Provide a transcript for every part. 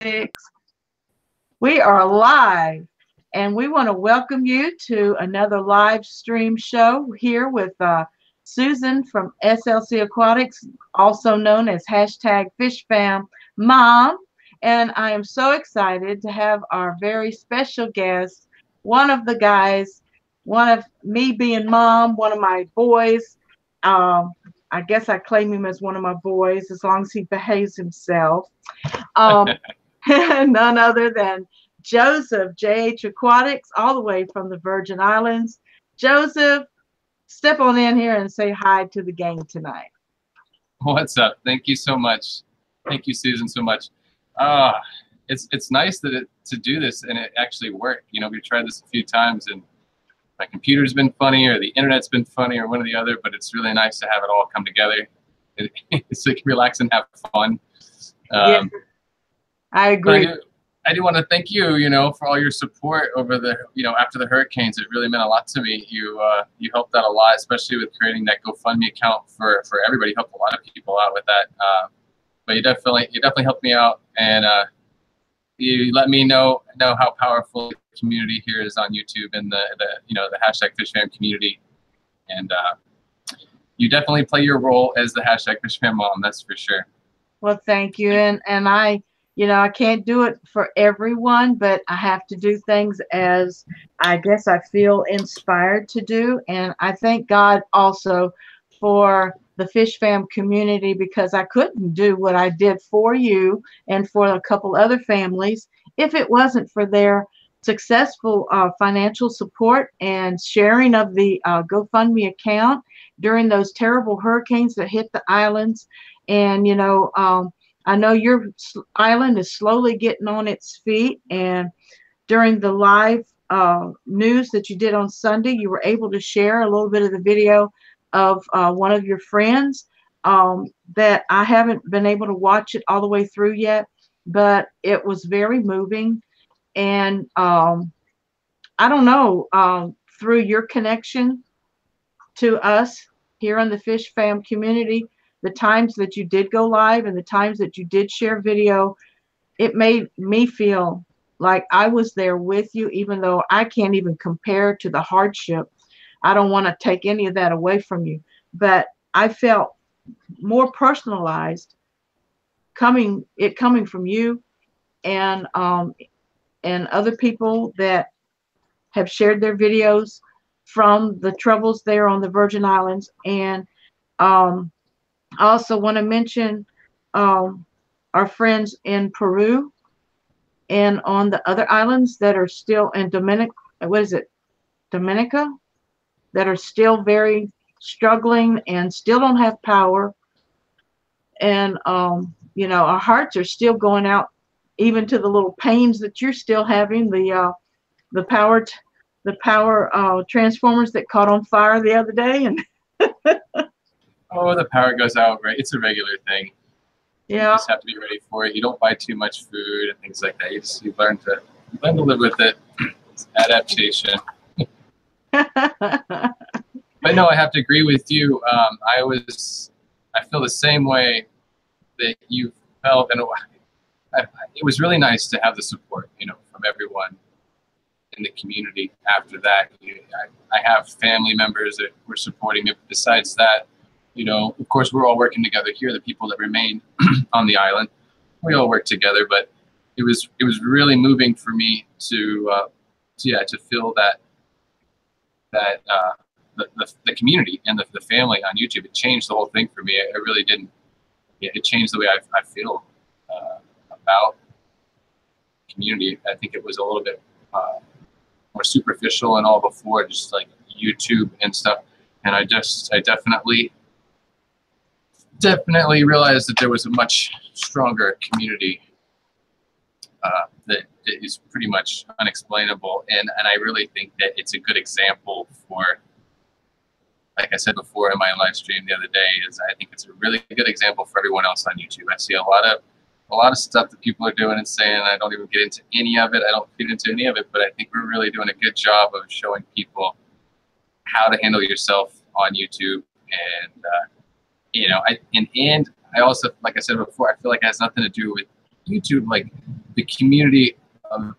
Aquatics. We are live, and we want to welcome you to another live stream show here with Susan from SLC Aquatics, also known as hashtag fishfamnews. And I am so excited to have our very special guest, one of the guys, one of me being mom, one of my boys. Um, I guess I claim him as one of my boys as long as he behaves himself. Um, None other than Joseph, JH Aquatics, all the way from the Virgin Islands. Joseph, step on in here and say hi to the gang tonight. What's up? Thank you so much. Thank you, Susan, so much. It's nice that to do this and it actually worked. You know, we've tried this a few times and my computer's been funny or the internet's been funny or one or the other, but it's really nice to have it all come together. So you can relax and have fun. Yeah, I agree. I do want to thank you, for all your support over the, after the hurricanes. It really meant a lot to me. You helped out a lot, especially with creating that GoFundMe account for everybody. You helped a lot of people out with that. But you definitely helped me out, and you let me know how powerful the community here is on YouTube and the hashtag FishFam community. And you definitely play your role as the hashtag FishFam mom. That's for sure. Well, thank you, and I can't do it for everyone, but I have to do things as I guess I feel inspired to do. And I thank God also for the Fish Fam community, because I couldn't do what I did for you and for a couple other families if it wasn't for their successful financial support and sharing of the GoFundMe account during those terrible hurricanes that hit the islands. And I know your island is slowly getting on its feet, and during the live news that you did on Sunday, you were able to share a little bit of the video of one of your friends that I haven't been able to watch it all the way through yet, but it was very moving. And I don't know, through your connection to us here in the Fish Fam community, the times that you did go live and the times that you did share video, it made me feel like I was there with you, even though I can't even compare to the hardship. I don't want to take any of that away from you, but I felt more personalized coming from you and other people that have shared their videos from the troubles there on the Virgin Islands. And I also want to mention our friends in Peru and on the other islands that are still in Dominica, that are still very struggling and still don't have power. And our hearts are still going out even to the little pains that you're still having. The power transformers that caught on fire the other day. And oh, the power goes out, right? It's a regular thing. Yeah. You just have to be ready for it. You don't buy too much food and things like that. You learn to live with it. It's adaptation. But no, I have to agree with you. I feel the same way that you felt, and it was really nice to have the support, from everyone in the community. After that, I have family members that were supporting me. Besides that, of course, we're all working together here. The people that remain on the island, we all work together. But it was really moving for me to feel that the community and the family on YouTube. It changed the whole thing for me. It really didn't. It changed the way I feel about community. I think it was a little bit more superficial and all before, just like YouTube and stuff. And I definitely realized that there was a much stronger community that is pretty much unexplainable. And I really think that it's a good example for, like I said before in my live stream the other day, I think it's a really good example for everyone else on YouTube. I see a lot of stuff that people are doing and saying, I don't even get into any of it. I don't get into any of it, but I think we're really doing a good job of showing people how to handle yourself on YouTube. And, and I also, like I said before, I feel like it has nothing to do with YouTube, like the community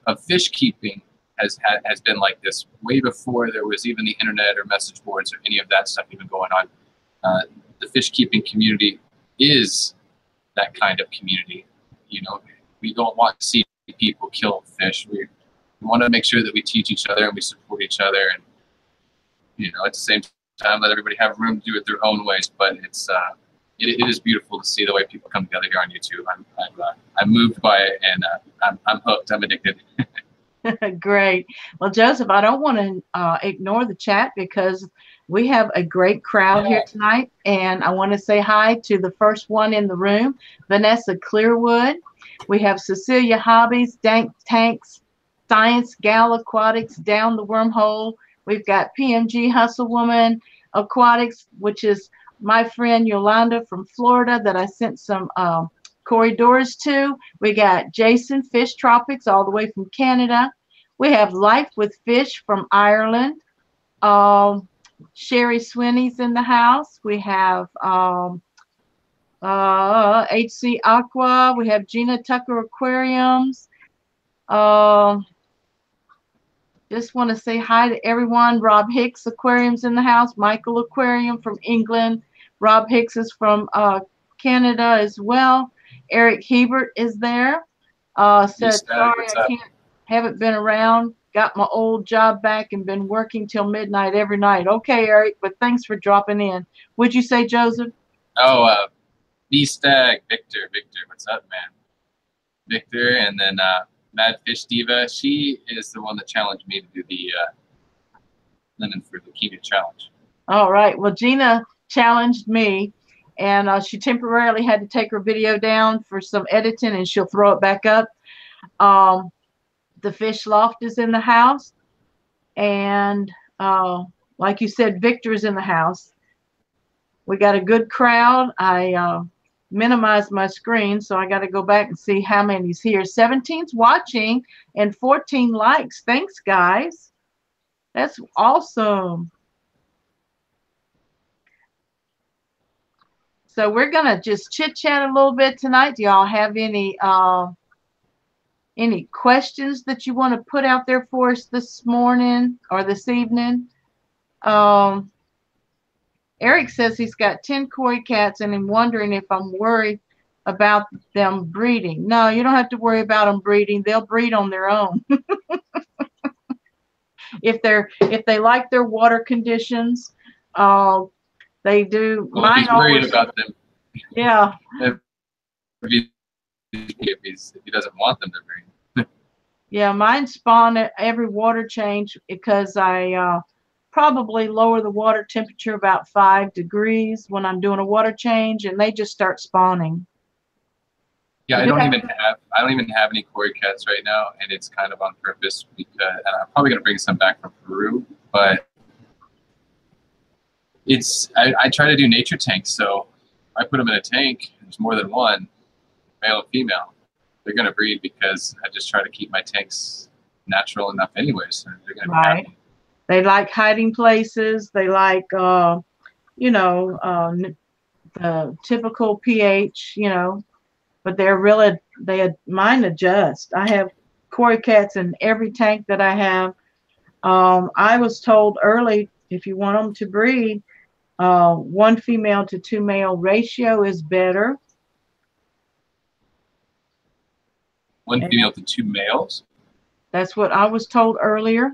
of fish keeping has been like this way before there was even the internet or message boards or any of that stuff even going on. The fish keeping community is that kind of community. You know, we don't want to see people kill fish. We want to make sure that we teach each other and we support each other, and you know, at the same time, let everybody have room to do it their own ways. But it is beautiful to see the way people come together here on YouTube. I'm moved by it, and I'm hooked. I'm addicted. Great. Well, Joseph, I don't want to ignore the chat because we have a great crowd here tonight, and I want to say hi to the first one in the room, Vanessa Clearwood. We have Cecilia Hobbies, Dank Tanks, Science Gal Aquatics, Down the Wormhole. We've got PMG Hustle Woman Aquatics, which is my friend Yolanda from Florida that I sent some corridors to. We got Jason Fish Tropics all the way from Canada. We have Life with Fish from Ireland. Sherry Swinney's in the house. We have HC Aqua. We have Gina Tucker Aquariums. Just want to say hi to everyone. Rob Hicks Aquariums in the house. Michael Aquarium from England. Rob Hicks is from Canada as well. Eric Hebert is there. Said, sorry, haven't been around. Got my old job back and been working till midnight every night. Okay, Eric, but thanks for dropping in. Would you say, Joseph? Oh, B-Stag, Victor, what's up, man? Victor, and then Mad Fish Diva. She is the one that challenged me to do the Lemon for Leukemia challenge. All right. Well, Gina challenged me, and she temporarily had to take her video down for some editing, and she'll throw it back up. The Fish Loft is in the house, and like you said, Victor is in the house. We got a good crowd. I minimized my screen, so I got to go back and see how many's here. 17's watching and 14 likes. Thanks, guys. That's awesome. So we're gonna just chit chat a little bit tonight. Do y'all have any questions that you want to put out there for us this morning or this evening? Eric says he's got 10 koi cats and I'm wondering if I'm worried about them breeding. No, you don't have to worry about them breeding. They'll breed on their own. If they like their water conditions, they do. Well, mine he's worried about them. Yeah. If he doesn't want them to breed. Yeah, mine spawn at every water change because I probably lower the water temperature about 5 degrees when I'm doing a water change, and they just start spawning. Yeah, I don't even have any koi cats right now, and it's kind of on purpose because I'm probably gonna bring some back from Peru, but I try to do nature tanks, so I put them in a tank. There's more than one, male and female. They're gonna breed because I just try to keep my tanks natural enough, anyways. So they're gonna be happy. They like hiding places. They like, the typical pH, but mine adjust. I have koi cats in every tank that I have. I was told early, if you want them to breed, 1 female to 2 male ratio is better. 1 female to 2 males? That's what I was told earlier.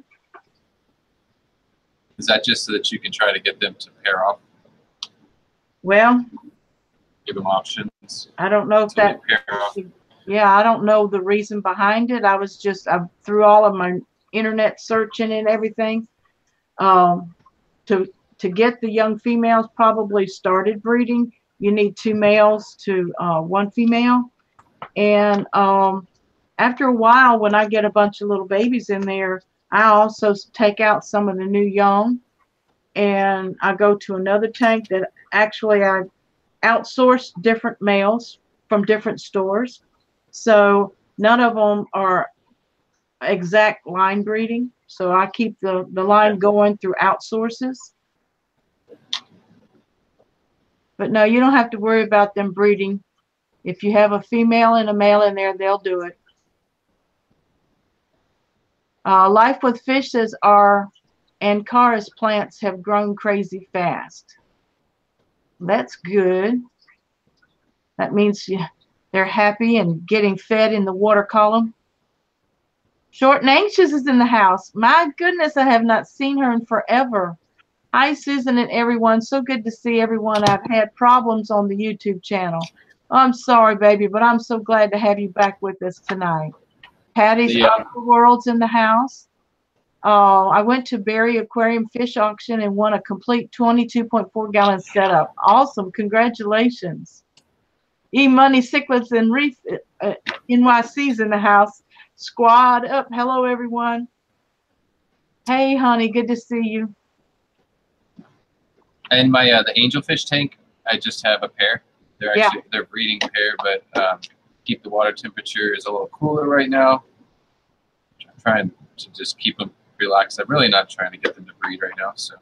Is that just so that you can try to get them to pair off? Well, give them options. I don't know if that. Yeah, I don't know the reason behind it. I through all of my internet searching and everything. To get the young females probably started breeding, you need 2 males to 1 female, and after a while, when I get a bunch of little babies in there, I also take out some of the new young, and I go to another tank that actually I outsource different males from different stores. So none of them are exact line breeding. So I keep the line going through outsources. But no, you don't have to worry about them breeding. If you have a female and a male in there, they'll do it. Life with Fish says our Ancaris plants have grown crazy fast. That's good. That means they're happy and getting fed in the water column. Short and Anxious is in the house. My goodness, I have not seen her in forever. Hi, Susan and everyone. So good to see everyone. I've had problems on the YouTube channel. I'm sorry, baby, but I'm so glad to have you back with us tonight. Patty's Aqua World's in the house. I went to Berry Aquarium Fish Auction and won a complete 22.4 gallon setup. Awesome. Congratulations. E-Money Cichlids and Reef NYC's in the house. Squad up. Hello, everyone. Hey, honey. Good to see you. And my the angelfish tank, I just have a pair. They're actually they're breeding pair, but keep the water temperature is a little cooler right now. I'm trying to just keep them relaxed. I'm really not trying to get them to breed right now, so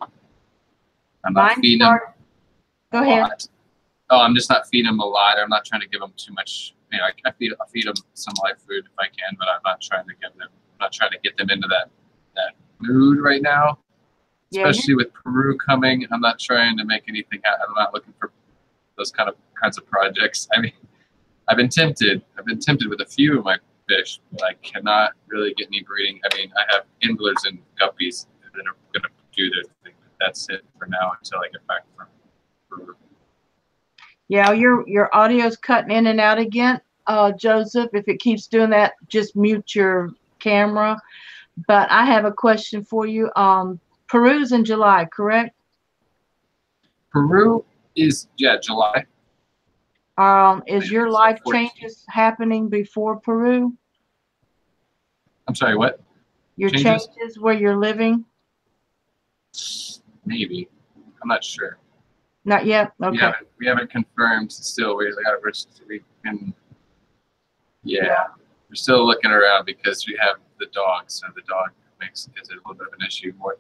I'm not feeding them. Go ahead. Oh, I'm just not feeding them a lot. I'm not trying to give them too much. You know, I feed them some live food if I can, but I'm not trying to give them. I'm not trying to get them into that mood right now. Especially with Peru coming, I'm not trying to make anything happen. I'm not looking for those kinds of projects. I mean, I've been tempted. I've been tempted with a few of my fish, but I cannot really get any breeding. I mean, I have indlers and guppies that are going to do their thing. But that's it for now until I get back from Peru. Yeah, your audio's cutting in and out again, Joseph. If it keeps doing that, just mute your camera. But I have a question for you. Peru's in July, correct? Peru is, July. Is your life changes happening before Peru? I'm sorry, what? Your changes where you're living? Maybe. I'm not sure. Not yet? Okay. We haven't confirmed still. We're still looking around because we have the dog, so the dog is a little bit of an issue more.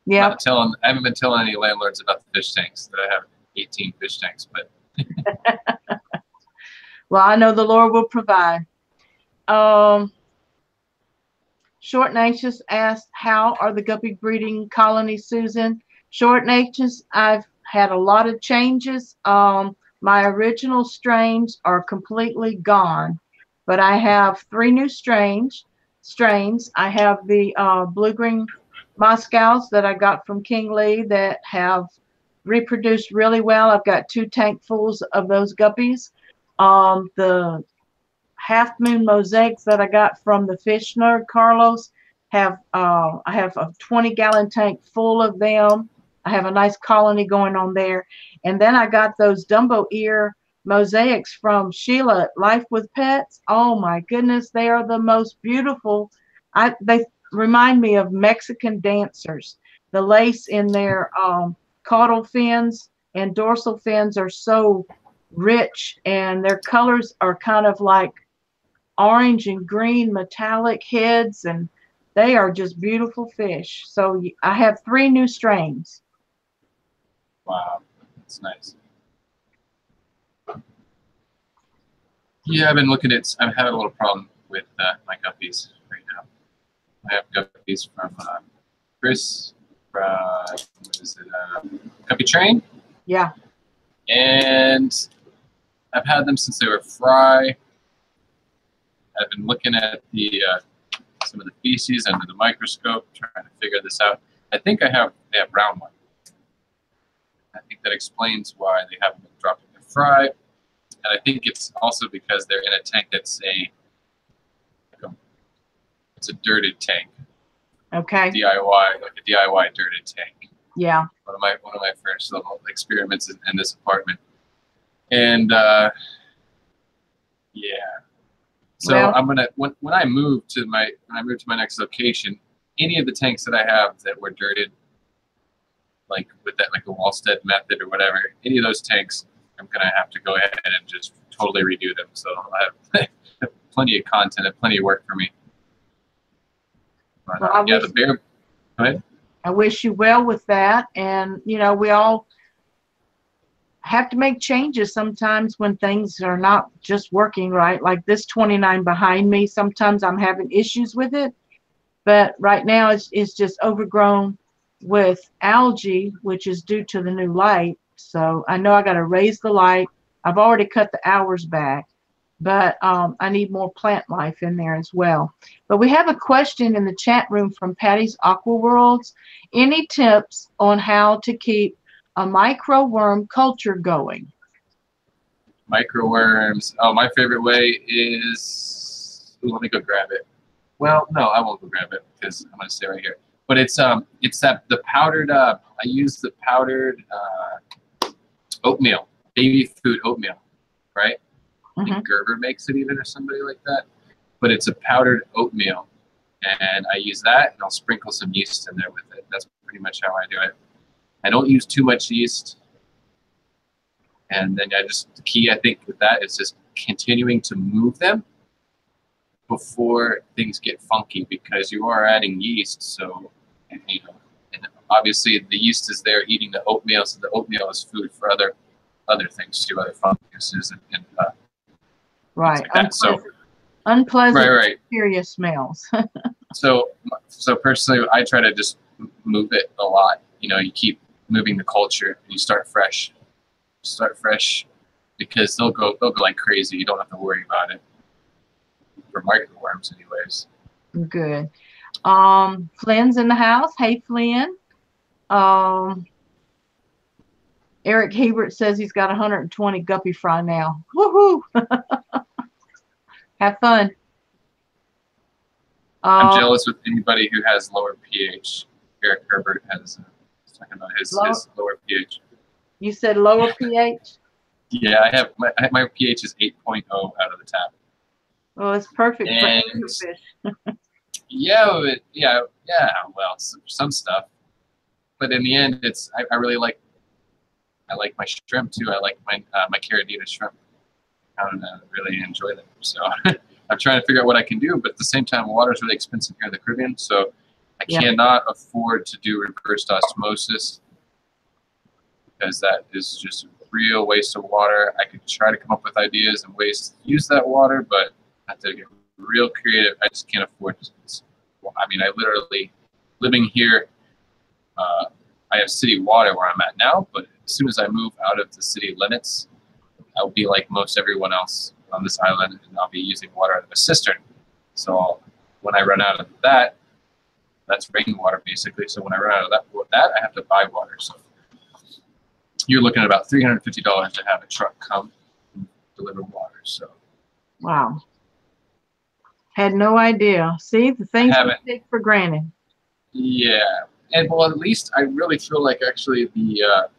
Yeah. I haven't been telling any landlords about the fish tanks that I have 18 fish tanks, but well, I know the Lord will provide. Short and Anxious asked, how are the guppy breeding colonies, Susan? Short and Anxious, I've had a lot of changes. My original strains are completely gone, but I have 3 new strains. I have the blue-green Moscows that I got from King Lee that have reproduced really well. I've got 2 tankfuls of those guppies. The half moon mosaics that I got from the fish nerd Carlos I have a 20-gallon tank full of them. I have a nice colony going on there. And then I got those Dumbo ear mosaics from Sheila at Life with Pets. Oh my goodness, they are the most beautiful. They remind me of Mexican dancers. The lace in their caudal fins and dorsal fins are so rich, and their colors are kind of like orange and green metallic heads, and they are just beautiful fish. So I have 3 new strains. Wow, that's nice. Yeah, I've been looking at. I'm having a little problem with my guppies right now. I have guppies from Chris. What is it? Guppy Train. Yeah. And I've had them since they were fry. I've been looking at the some of the feces under the microscope, trying to figure this out. I think they have brown one. I think that explains why they haven't been dropping their fry. And I think it's also because they're in a tank that's it's a dirted tank. Okay. DIY, like a DIY dirted tank. Yeah. One of my first little experiments in this apartment. And yeah. So well, I'm gonna when I move to my next location, any of the tanks that I have that were dirted, like with that like a Wallstead method or whatever, any of those tanks, I'm gonna have to go ahead and just totally redo them. So I have plenty of content and plenty of work for me. But, well, yeah, the bear. Go ahead. I wish you well with that, and you know we all have to make changes sometimes when things are not just working right. Like this 29 behind me, sometimes I'm having issues with it. But right now it's just overgrown with algae, which is due to the new light. So I know I got to raise the light. I've already cut the hours back, but I need more plant life in there as well. But we have a question in the chat room from Patty's Aqua Worlds. Any tips on how to keep a microworm culture going? Microworms. Oh, my favorite way is. Ooh, let me go grab it. Well, no, I won't go grab it because I'm gonna stay right here. But it's that the powdered. I use the powdered oatmeal, baby food oatmeal, right? I think Gerber makes it even, or somebody like that. But it's a powdered oatmeal, and I use that, and I'll sprinkle some yeast in there with it. That's pretty much how I do it. I don't use too much yeast, and then the key I think with that is just continuing to move them before things get funky, because you are adding yeast, so and obviously the yeast is there eating the oatmeal, so the oatmeal is food for other things too, other funguses and right. Like that. So unpleasant right. bacteria smells. so personally, I try to just move it a lot. You keep moving the culture. You start fresh. Because they'll go like crazy. You don't have to worry about it. For microworms, anyways. Good. Flynn's in the house. Hey, Flynn. Eric Hebert says he's got 120 guppy fry now. Woohoo! Have fun. I'm jealous with anybody who has lower pH. Eric Herbert has talking about his lower pH. You said lower pH? Yeah, I have my pH is 8.0 out of the tap. Well, it's perfect and, for fish. yeah. Well, some stuff, but in the end, I really like my shrimp too. I like my Carradina shrimp. I really enjoy them. So I'm trying to figure out what I can do, but at the same time, water is really expensive here in the Caribbean, so I cannot afford to do reverse osmosis because that is just a real waste of water. I could try to come up with ideas and ways to use that water, but I have to get real creative. I just can't afford to. I mean, I literally, living here, I have city water where I'm at now, but as soon as I move out of the city limits, I'll be like most everyone else on this island, and I'll be using water out of a cistern. So when I run out of that, that's rainwater basically. So when I run out of that I have to buy water. So you're looking at about $350 to have a truck come and deliver water. So wow, had no idea. See, the things we take for granted. Yeah, and well, at least I really feel like actually the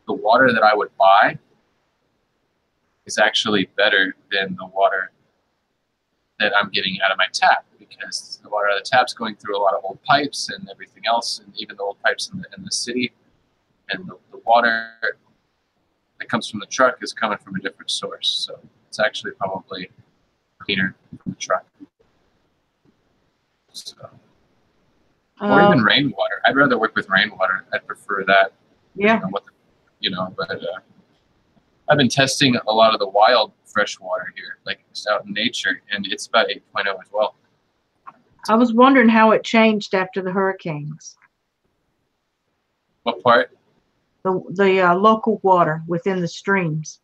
water that I would buy is actually better than the water that I'm getting out of my tap, because the water out of the tap's going through a lot of old pipes and everything else, and even the old pipes in the city, and the water that comes from the truck is coming from a different source. So it's actually probably cleaner from the truck. So, or even rainwater. I'd rather work with rainwater. I'd prefer that. Yeah. But I've been testing a lot of the wild fresh water here, like just out in nature, and it's about 8.0 as well. I was wondering how it changed after the hurricanes. What part? The local water within the streams.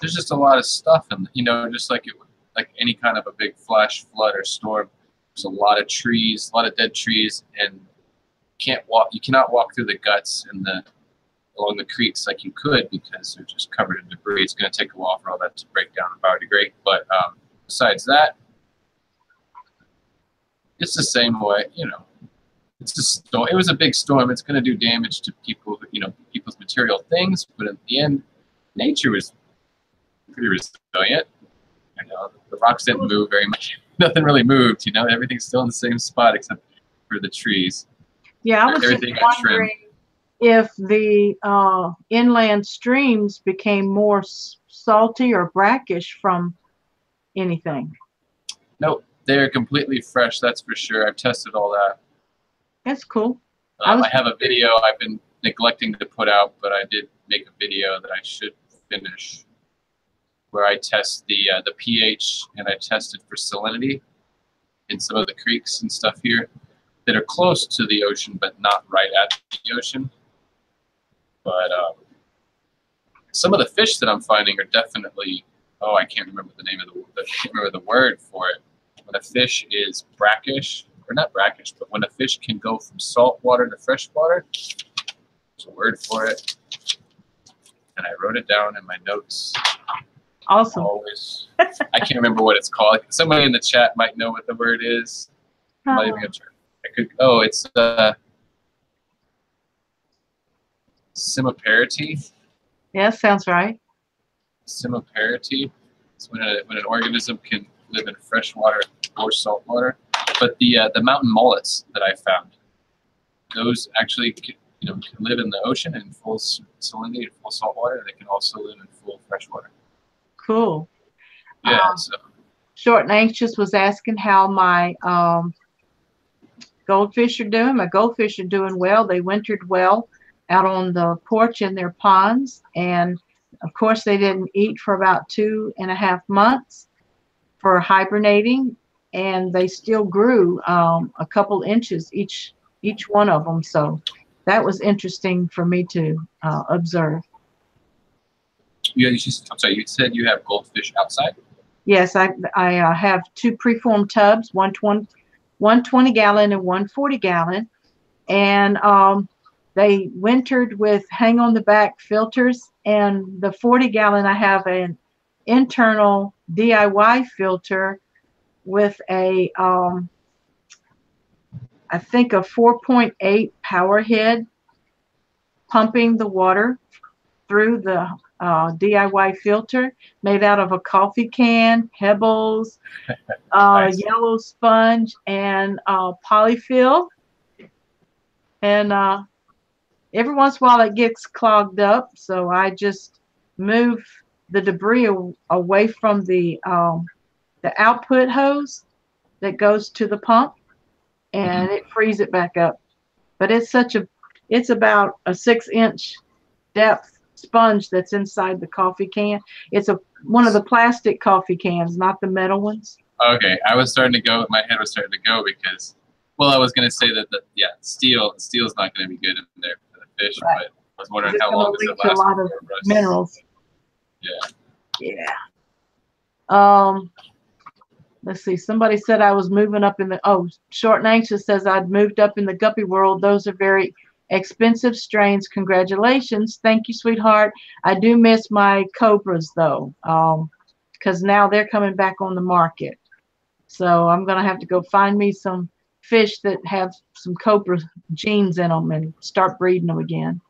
There's just a lot of stuff, and just like any kind of a big flash flood or storm, there's a lot of trees, a lot of dead trees, and you cannot walk through the guts and along the creeks like you could, because they're just covered in debris. It's going to take a while for all that to break down and biodegrade. But besides that, it's the same way. It's a storm. It was a big storm. It's going to do damage to people, people's material things. But in the end, nature was pretty resilient. The rocks didn't move very much. Nothing really moved. Everything's still in the same spot except for the trees. Yeah, I was just wondering if the inland streams became more salty or brackish from anything. Nope, they're completely fresh. That's for sure. I've tested all that. That's cool. I have a video I've been neglecting to put out, but I did make a video that I should finish, where I test the pH, and I tested for salinity in some of the creeks and stuff here that are close to the ocean, but not right at the ocean. But some of the fish that I'm finding are definitely, oh, I can't remember the name of the word for it. When a fish is brackish, or not brackish, but when a fish can go from salt water to fresh water, there's a word for it. And I wrote it down in my notes. Awesome. Always. I can't remember what it's called. Somebody in the chat might know what the word is. I'm not even gonna try. Oh, it's simiparity. Yeah, sounds right. Simiparity. It's when an organism can live in fresh water or salt water. But the mountain mullets that I found, those actually can live in the ocean in full salinity and full salt water. They can also live in full fresh water. Cool. Yeah. So. Short and Anxious was asking how my goldfish are doing. My goldfish are doing well. They wintered well out on the porch in their ponds, and of course they didn't eat for about 2.5 months for hibernating, and they still grew a couple inches each one of them. So that was interesting for me to observe. Yeah, I'm sorry, you said you have goldfish outside? Yes, I have 2 preformed tubs, one 20 gallon and one 40 gallon, and they wintered with hang on the back filters, and the 40 gallon I have an internal DIY filter with a I think a 4.8 power head pumping the water through the DIY filter, made out of a coffee can, pebbles, Nice. yellow sponge, and polyfill. And every once in a while it gets clogged up, so I just move the debris away from the output hose that goes to the pump, and it frees it back up. But it's about a 6-inch depth sponge that's inside the coffee can. It's one of the plastic coffee cans, not the metal ones. Okay, I was starting to go. My head was starting to go because, well, I was going to say that steel's not going to be good in there for the fish, right. But I was wondering how long does it last. A lot of minerals. Yeah. Yeah. Let's see. Somebody said I was moving up in the. Short and Anxious says I'd moved up in the guppy world. Those are very expensive strains. Congratulations. Thank you, sweetheart. I do miss my cobras though, because now they're coming back on the market. So I'm gonna have to go find me some fish that have some cobra genes in them and start breeding them again.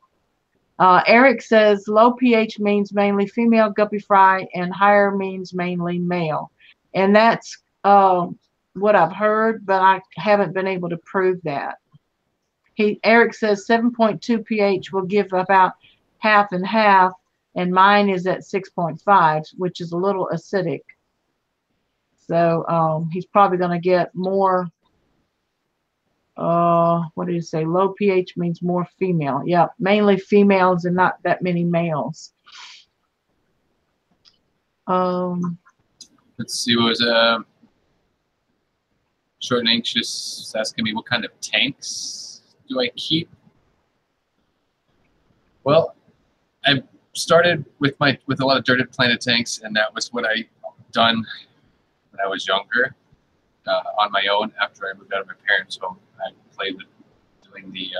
Eric says low pH means mainly female guppy fry and higher means mainly male, and that's what I've heard, but I haven't been able to prove that. Eric says 7.2 pH will give about half and half, and mine is at 6.5, which is a little acidic. So he's probably going to get more. What did he say? Low pH means more female. Yeah, mainly females and not that many males. Let's see. What was Short and Anxious asking me what kind of tanks do I keep? Well, I started with a lot of dirted planted tanks, and that was what I done when I was younger on my own. After I moved out of my parents' home, I played with doing the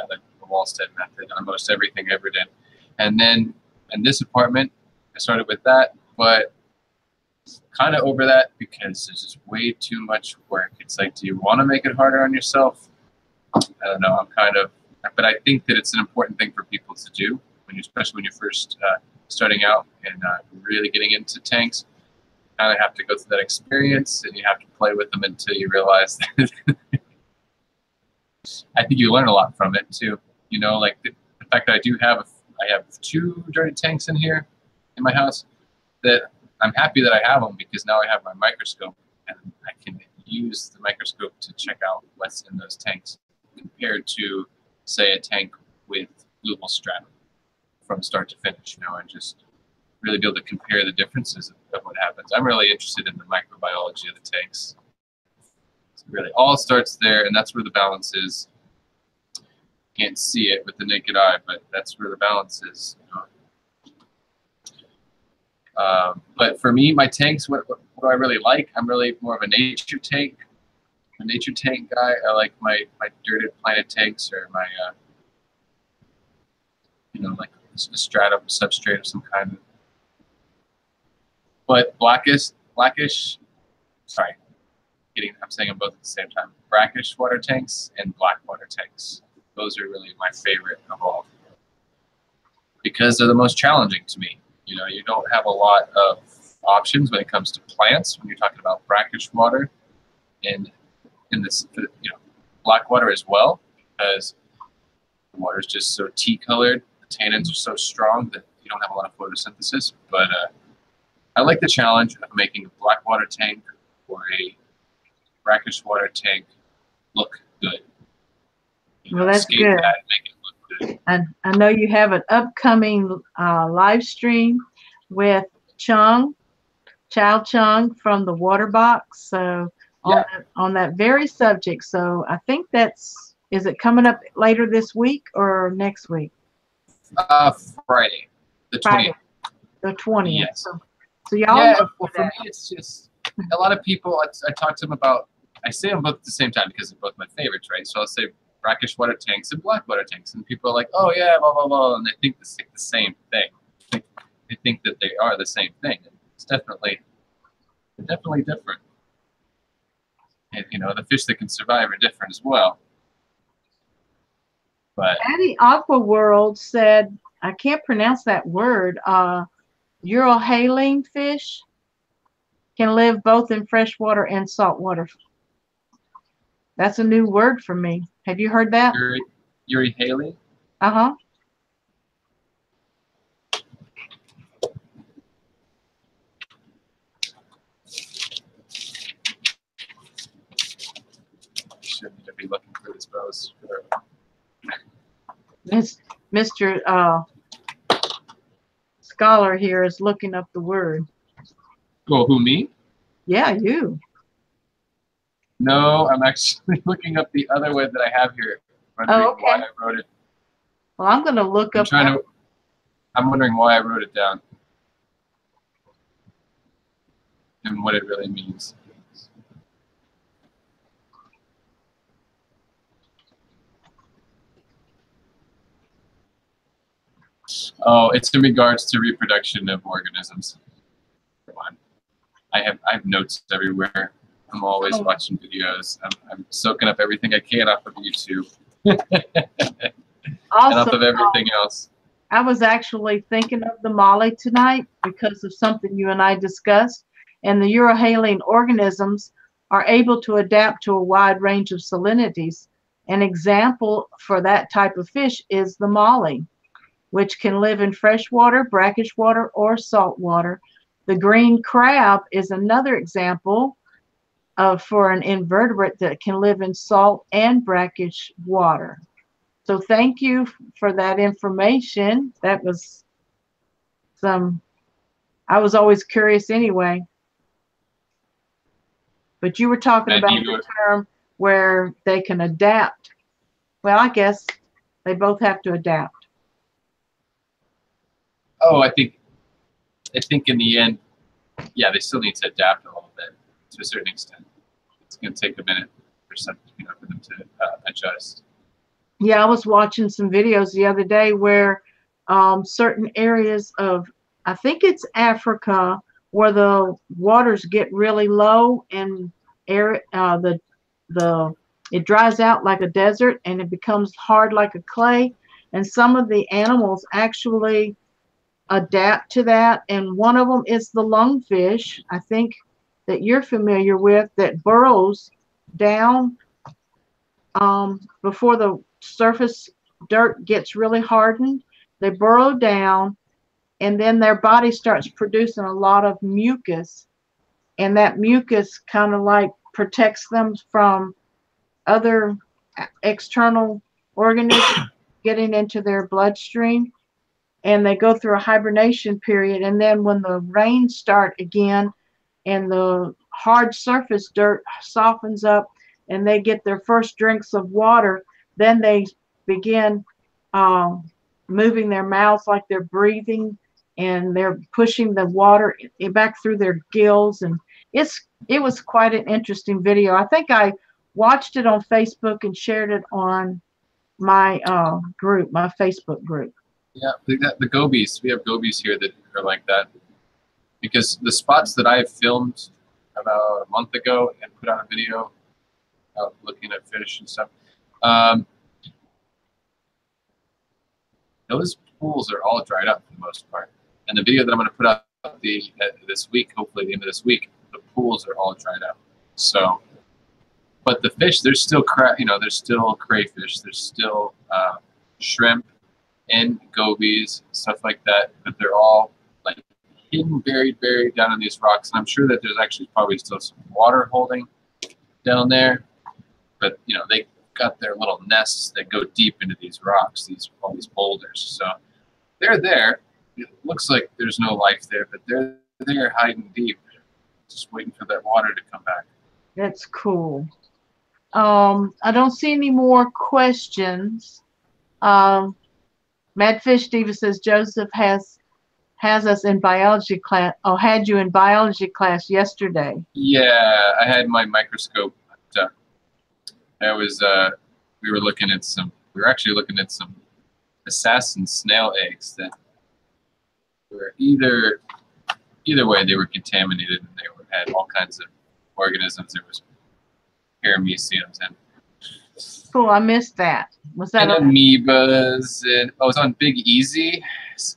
Wallstead method on most everything I ever did. And then in this apartment, I started with that, but kind of over that because there's just way too much work. It's like, do you want to make it harder on yourself? I don't know. But I think that it's an important thing for people to do, especially when you're first starting out and really getting into tanks. You kind of have to go through that experience, and you have to play with them until you realize that I think you learn a lot from it too. Like the fact that I have 2 dirty tanks in here in my house, that I'm happy that I have them, because now I have my microscope and I can use the microscope to check out what's in those tanks compared to, say, a tank with blue stratum from start to finish, and just really be able to compare the differences of what happens. I'm really interested in the microbiology of the tanks. So really all starts there, and that's where the balance is. Can't see it with the naked eye, but that's where the balance is. But for me, my tanks, what do I really like? I'm really more of a nature tank guy. I like my dirted planet tanks, or my like a stratum substrate of some kind. But blackish. Sorry, I'm saying them both at the same time. Brackish water tanks and black water tanks. Those are really my favorite of all, because they're the most challenging to me. You don't have a lot of options when it comes to plants when you're talking about brackish water, and in this, black water as well, because the water is just so tea-colored. The tannins are so strong that you don't have a lot of photosynthesis. But I like the challenge of making a black water tank or a brackish water tank look good. Well, that's good. That and make it look good. And I know you have an upcoming live stream with Chao Chung from the Water Box. So on that very subject. So I think is it coming up later this week or next week? Friday, the 20th. The 20th. Yes. So y'all. Yeah, well, for me, it's just a lot of people. I talk to them about. I say them both at the same time because they're both my favorites, right? So I'll say brackish water tanks and black water tanks, and people are like, "Oh yeah, blah blah blah," and they think it's like the same thing. They think that they are the same thing. It's definitely different. And the fish that can survive are different as well. But Addie Aqua World said, I can't pronounce that word. Eurohaline fish can live both in freshwater and saltwater. That's a new word for me. Have you heard that? Euryhaline? Uh-huh. Shouldn't be looking for this, but Mr. Scholar here is looking up the word. Oh, who, me? Yeah, you. No, I'm actually looking up the other word that I have here. Oh, okay. Why I wrote it. Well, I'm going to look up. I'm wondering why I wrote it down and what it really means. Oh, it's in regards to reproduction of organisms. I have notes everywhere. I'm always watching videos. I'm soaking up everything I can off of YouTube. And off of everything else. I was actually thinking of the molly tonight because of something you and I discussed. And the Eurohaline organisms are able to adapt to a wide range of salinities. An example for that type of fish is the molly, which can live in freshwater, brackish water, or salt water. The green crab is another example for an invertebrate that can live in salt and brackish water. So thank you for that information. That was I was always curious anyway. But you were talking about the term where they can adapt. Well, I guess they both have to adapt. Oh, I think in the end, yeah, they still need to adapt a little bit to a certain extent. It's going to take a minute for them to adjust. Yeah, I was watching some videos the other day where certain areas of, I think it's Africa, where the waters get really low and it dries out like a desert and it becomes hard like a clay. And some of the animals actually adapt to that. And one of them is the lungfish, I think that you're familiar with, that burrows down before the surface dirt gets really hardened. They burrow down and then their body starts producing a lot of mucus, and that mucus kind of like protects them from other external organisms getting into their bloodstream. and they go through a hibernation period. And then when the rains start again and the hard surface dirt softens up and they get their first drinks of water, then they begin moving their mouths like they're breathing, and they're pushing the water back through their gills. And it was quite an interesting video. I think I watched it on Facebook and shared it on my group, my Facebook group. Yeah, the gobies. We have gobies here that are like that. Because the spots that I filmed about a month ago and put out a video looking at fish and stuff, those pools are all dried up for the most part. And the video that I'm going to put out this week, hopefully the end of this week, the pools are all dried up. So, but the fish, there's still there's still crayfish, there's still shrimp and gobies, stuff like that. But they're all like hidden, buried down in these rocks. And I'm sure that there's actually probably still some water holding down there. But they got their little nests that go deep into these rocks, all these boulders. So they're there. It looks like there's no life there, but they're there hiding deep, just waiting for that water to come back. That's cool. I don't see any more questions. Madfish Diva says Joseph has us in biology class. Oh, had you in biology class yesterday? Yeah, I had my microscope. We were looking at some. We were actually looking at some assassin snail eggs that were either way they were contaminated, and they had all kinds of organisms. There was parameciums and cool. I missed that. Was that amoebas? And I was on Big Easy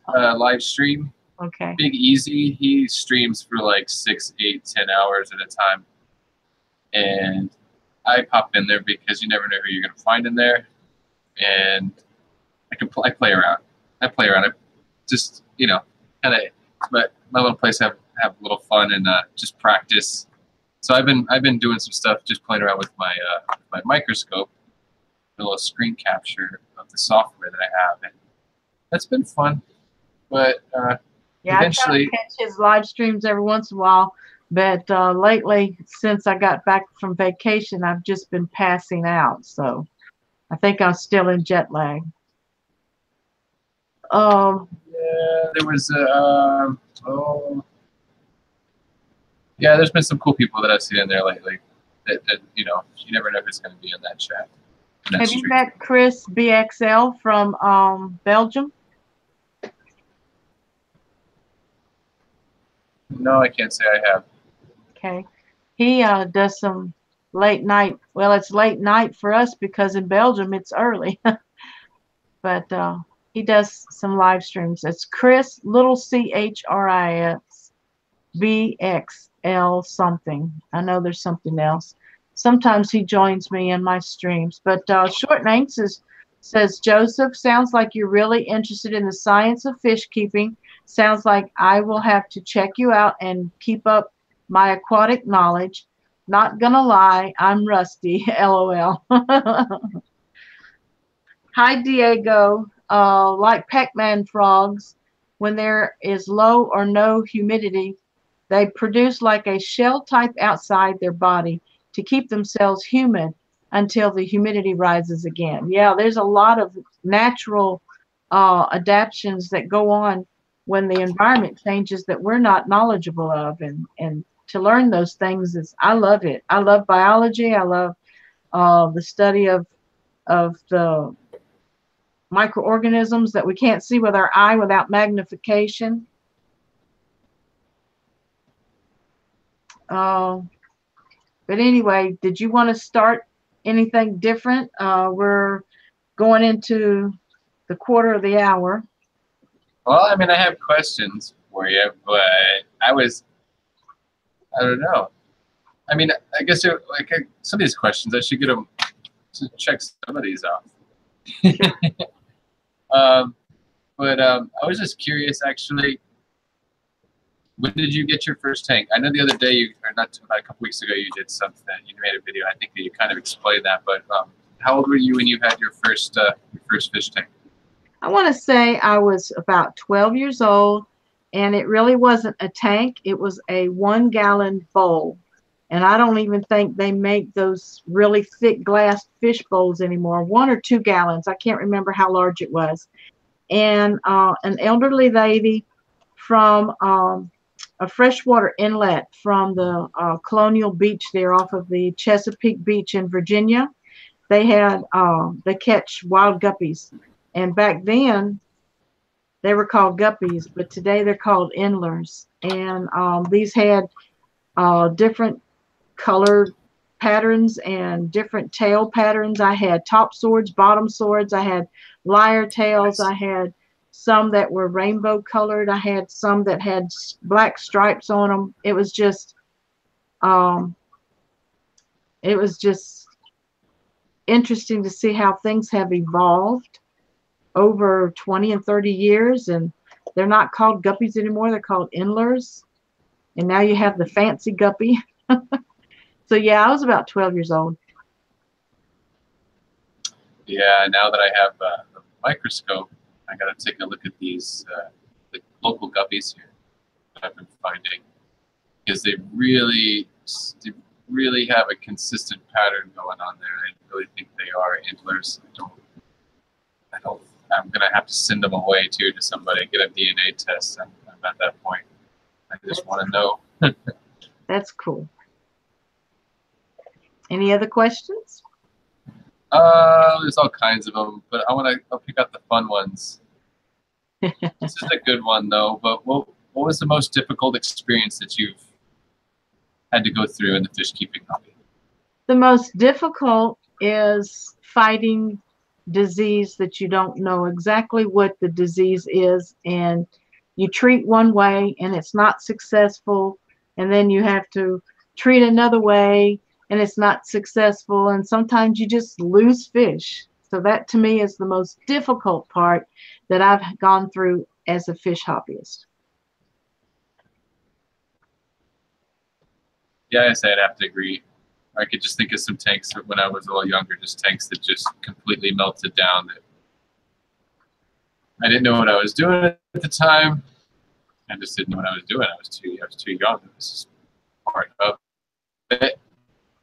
live stream. Okay. Big Easy, he streams for like 6, 8, 10 hours at a time, and I pop in there because you never know who you're gonna find in there, and I play around. I just kind of let my little place have a little fun and just practice. So I've been doing some stuff, just playing around with my microscope, a little screen capture of the software that I have, and that's been fun. But yeah, eventually, I try to catch his live streams every once in a while. But lately, since I got back from vacation, I've just been passing out. So I think I'm still in jet lag. Yeah, there was yeah, there's been some cool people that I've seen in there lately. That you never know who's going to be in that chat. Have you met Chris BXL from Belgium? No, I can't say I have. Okay. He does some late night. Well, it's late night for us because in Belgium it's early. But he does some live streams. It's Chris, little CHRIS BXL something. I know there's something else. Sometimes he joins me in my streams. But Short Name says, Joseph, sounds like you're really interested in the science of fish keeping. Sounds like I will have to check you out and keep up my aquatic knowledge. Not gonna lie, I'm rusty. LOL. Hi, Diego. Like Pac-Man frogs, when there is low or no humidity, they produce like a shell type outside their body to keep themselves humid until the humidity rises again. Yeah, there's a lot of natural adaptations that go on when the environment changes that we're not knowledgeable of, and to learn those things I love it. I love biology. I love the study of the microorganisms that we can't see with our eye without magnification. But anyway, did you want to start anything different? We're going into the quarter of the hour. Well, I mean, I have questions for you, but I don't know. I mean, I guess some of these questions, I should get them to check some of these off. But I was just curious, actually, when did you get your first tank? I know the other day, about a couple weeks ago, you did something. You made a video. I think that you kind of explained that. But how old were you when you had your first fish tank? I want to say I was about 12 years old, and it really wasn't a tank. It was a 1-gallon bowl. And I don't even think they make those really thick glass fish bowls anymore. 1 or 2 gallons. I can't remember how large it was. And an elderly lady from a freshwater inlet from the Colonial Beach there off of the Chesapeake Beach in Virginia. They catch wild guppies. And back then, they were called guppies, but today they're called endlers. And these had different colored patterns and different tail patterns. I had top swords, bottom swords. I had lyre tails. I had some that were rainbow colored. I had some that had black stripes on them. Um, it was just interesting to see how things have evolved over 20 and 30 years, and they're not called guppies anymore. They're called endlers. And now you have the fancy guppy. So yeah, I was about 12 years old. Yeah, now that I have a microscope, I got to take a look at these the local guppies here that I've been finding, because they really have a consistent pattern going on there. I really think they are endlers. I'm gonna have to send them away too to somebody, get a DNA test. I'm at that point. I just want to know. That's cool. Any other questions? There's all kinds of them, but I'll pick out the fun ones. This is a good one though. But what was the most difficult experience that you've had to go through in the fish keeping hobby? The most difficult is fighting disease that you don't know exactly what the disease is, and you treat one way and it's not successful, and then you have to treat another way and it's not successful, and sometimes you just lose fish. So that to me is the most difficult part that I've gone through as a fish hobbyist. Yeah, I'd have to agree. I could just think of some tanks when I was a little younger, just tanks that just completely melted down. That I didn't know what I was doing at the time. I just didn't know what I was doing. I was too young. This is part of it.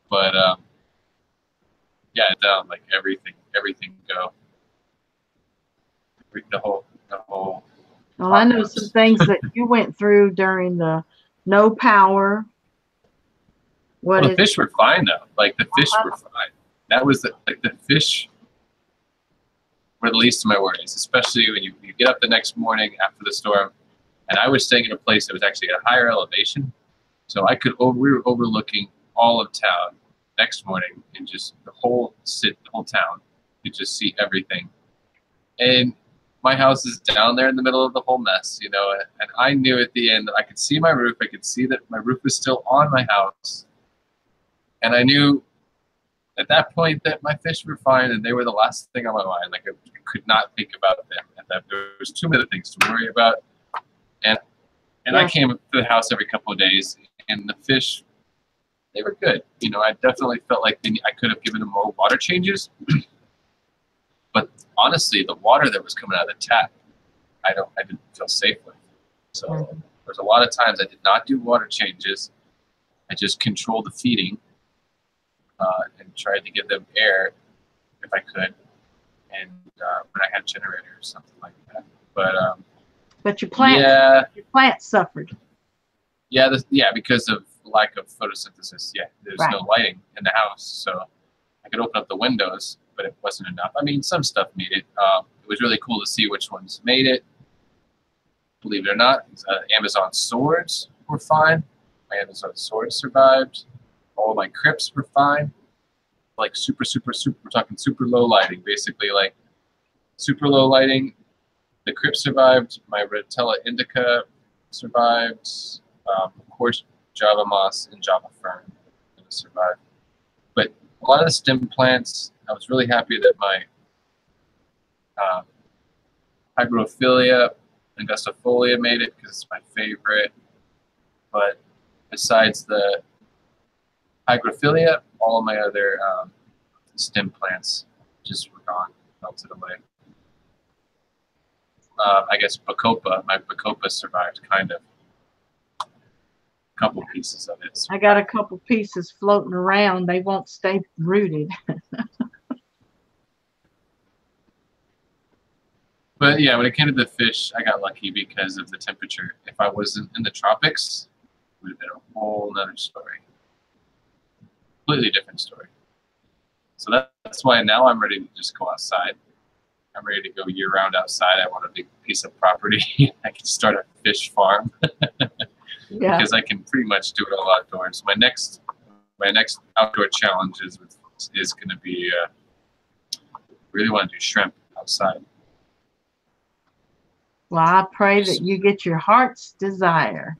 But yeah, down like everything go. The whole. Well, I know some things that you went through during the no power. Well, the fish were fine though. Like the fish were fine. That was the fish were the least of my worries, especially when you get up the next morning after the storm. And I was staying in a place that was actually at a higher elevation, so we were overlooking all of town next morning, and just the whole town. You could just see everything. And my house is down there in the middle of the whole mess, you know. And I knew at the end that I could see my roof. I could see that my roof was still on my house. And I knew at that point that my fish were fine, and they were the last thing on my mind. Like I could not think about them, and that there was too many things to worry about. And I came to the house every couple of days, and the fish, they were good. You know, I definitely felt like I could have given them more water changes. But honestly, the water that was coming out of the tap, I didn't feel safe with. So there's a lot of times I did not do water changes. I just controlled the feeding. And tried to give them air if I could, and when I had a generator or something like that. But your plants suffered. Yeah, because of lack of photosynthesis. Yeah, there's no lighting in the house, so I could open up the windows, but it wasn't enough. I mean, some stuff made it. It was really cool to see which ones made it. Believe it or not, Amazon swords were fine. My Amazon swords survived. All of my crypts were fine. Like super, we're talking super low lighting, basically like super low lighting. The crypt survived. My Rotella indica survived. Of course, Java moss and Java fern survived. But a lot of the stem plants, I was really happy that my Hygrophila angustifolia made it because it's my favorite. But besides the Hygrophila, all of my other stem plants just were gone, melted away. I guess bacopa. My bacopa survived, kind of. A couple pieces of it. I got a couple pieces floating around. They won't stay rooted. But yeah, when it came to the fish, I got lucky because of the temperature. If I wasn't in the tropics, it would have been a whole nother story. Completely different story. So that's why now I'm ready to just go outside. I'm ready to go year-round outside. I want a big piece of property. I can start a fish farm. Yeah. Because I can pretty much do it all outdoors. My next outdoor challenge is going to be really want to do shrimp outside. Well, I pray that you get your heart's desire.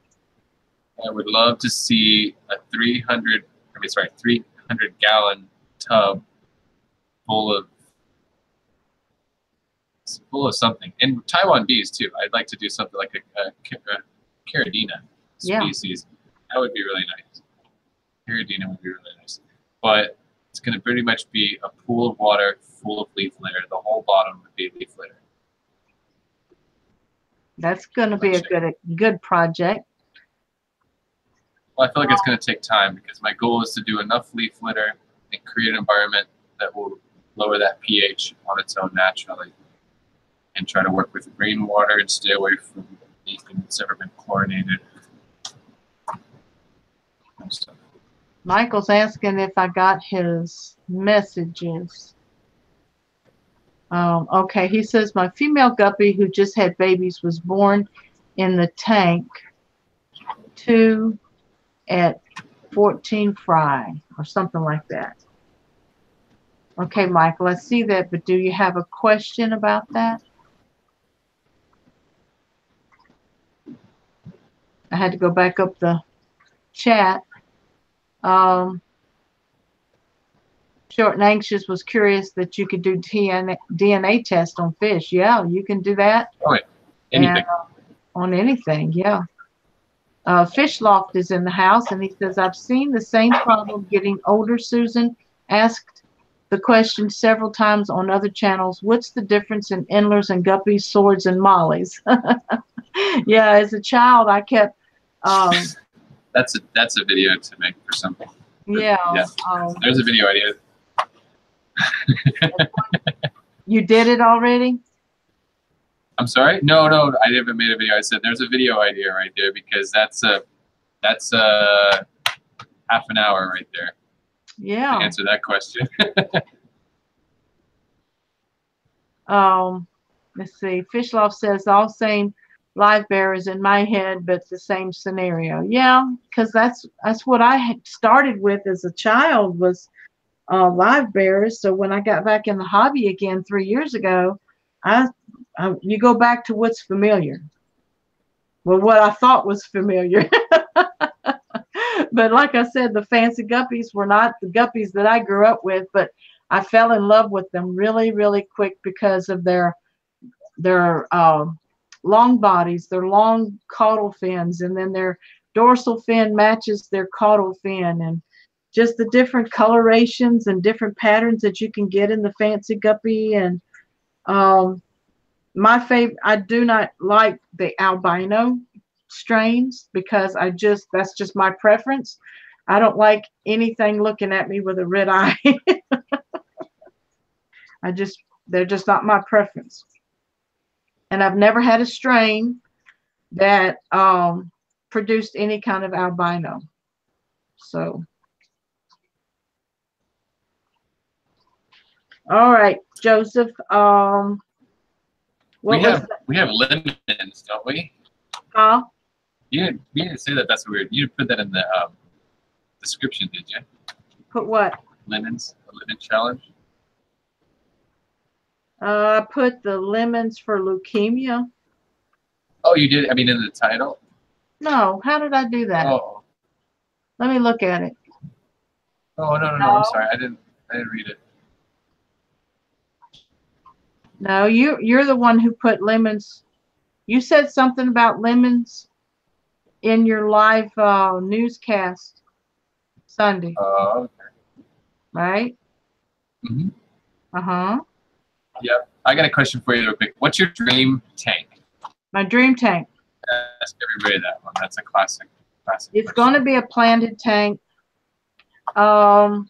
I would love to see a 300-gallon tub full of something, and Taiwan bees too. I'd like to do something like a Caridina species. Yeah. That would be really nice. Caridina would be really nice, but it's going to pretty much be a pool of water full of leaf litter. The whole bottom would be leaf litter. That's going to be a good project. Well, I feel like it's going to take time because my goal is to do enough leaf litter and create an environment that will lower that pH on its own naturally, and try to work with rainwater and stay away from anything that's ever been chlorinated. Michael's asking if I got his messages. Okay, he says my female guppy who just had babies was born in the tank 2 at 14 fry or something like that. Okay, Michael, I see that, but do you have a question about that? I had to go back up the chat. Short and Anxious was curious that you could do DNA test on fish. Yeah, you can do that. Oh, yeah. Anything. And, on anything, yeah. Fish Loft is in the house, and he says, I've seen the same problem getting older. Susan asked the question several times on other channels. What's the difference in endlers and guppies, swords, and mollies? Yeah, as a child, I kept... That's a video to make for something. Yeah. There's a video idea. You did it already? I'm sorry? No, I haven't made a video. I said there's a video idea right there because that's half an hour right there. Yeah. To answer that question. Let's see. Fishloft says all same live bearers in my head, but the same scenario. Yeah, because that's what I had started with as a child was live bearers. So when I got back in the hobby again 3 years ago, you go back to what's familiar. Well, what I thought was familiar. But like I said, the fancy guppies were not the guppies that I grew up with, but I fell in love with them really, really quick because of their long bodies, their long caudal fins, and then their dorsal fin matches their caudal fin, and just the different colorations and different patterns that you can get in the fancy guppy. And my favorite, I do not like the albino strains because that's just my preference. I don't like anything looking at me with a red eye. They're just not my preference. And I've never had a strain that produced any kind of albino. So, all right, Joseph. We have lemons, don't we? Huh? You didn't say that. That's weird. You didn't put that in the description, did you? Put what? Lemons, a lemon challenge. I put the lemons for leukemia. Oh, you did? I mean, in the title? No. How did I do that? Oh. Let me look at it. Oh, no. I'm sorry. I didn't read it. No, you're the one who put lemons. You said something about lemons in your live newscast Sunday. Oh, okay. Right? Mm-hmm. Uh-huh. Yep. I got a question for you real quick. What's your dream tank? My dream tank. Ask everybody that one. That's a classic. It's going to be a planted tank. My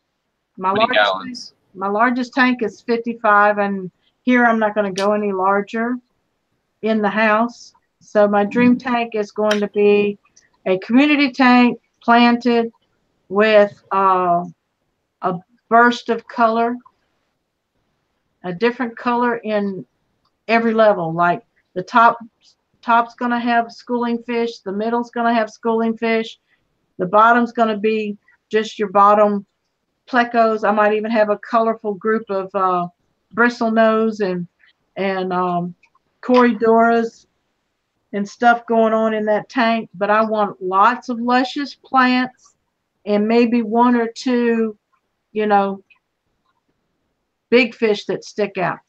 largest tank is 55, and here I'm not going to go any larger in the house. So my dream tank is going to be a community tank planted with a burst of color, a different color in every level. Like the top's going to have schooling fish, the middle's going to have schooling fish, the bottom's going to be just your bottom plecos. I might even have a colorful group of bristlenose and corydoras and stuff going on in that tank. But I want lots of luscious plants and maybe one or two, you know, big fish that stick out.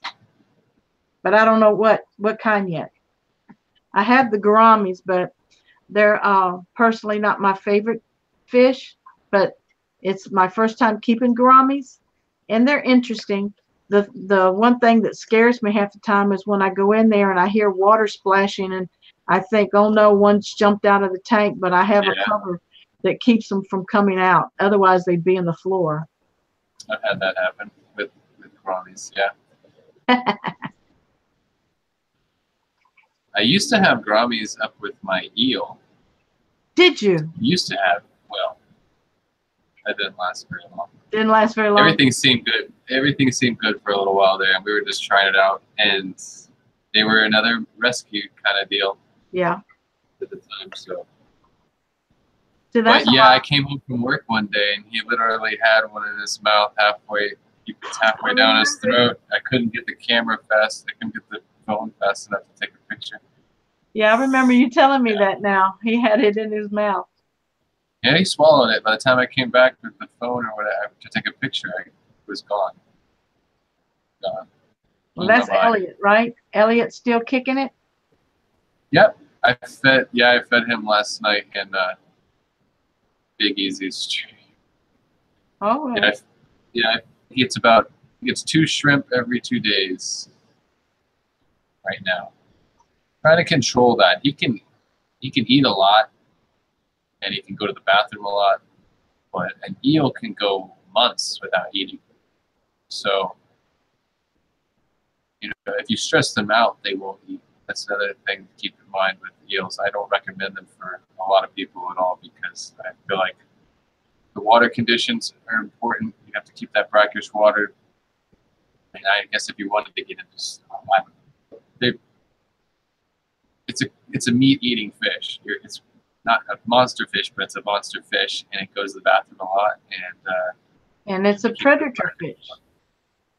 But I don't know what kind yet. I have the gouramis, but they're personally not my favorite fish. But it's my first time keeping gouramis, and they're interesting. The one thing that scares me half the time is when I go in there and I hear water splashing, and I think, oh no, one's jumped out of the tank, but I have a cover that keeps them from coming out. Otherwise, they'd be in the floor. I've had that happen with gouramis, yeah. I used to have gouramis up with my eel. Did you? Used to have. Well, that didn't last very long. Didn't last very long. Everything seemed good. Everything seemed good for a little while there, and we were just trying it out. And they were another rescue kind of deal. Yeah. At the time, so. But yeah, I came home from work one day, and he literally had one in his mouth halfway. He was halfway down his throat. I couldn't get the camera fast. I couldn't get the phone fast enough to take a picture. Yeah, I remember you telling me that now. He had it in his mouth. Yeah, he swallowed it. By the time I came back with the phone or whatever to take a picture, it was gone. Gone. Well, that's Elliot, right? Elliot's still kicking it? Yep. I fed him last night in Big Easy Street. Oh, right. Yeah, he gets 2 shrimp every 2 days right now. Trying to control that. He can eat a lot, and he can go to the bathroom a lot, but an eel can go months without eating. So, you know, if you stress them out, they won't eat. That's another thing to keep in mind with eels. I don't recommend them for a lot of people at all because I feel like the water conditions are important. You have to keep that brackish water. And I guess if you wanted to get into, it's a meat-eating fish. It's not a monster fish, but it's a monster fish, and it goes to the bathroom a lot. And it's a predator fish.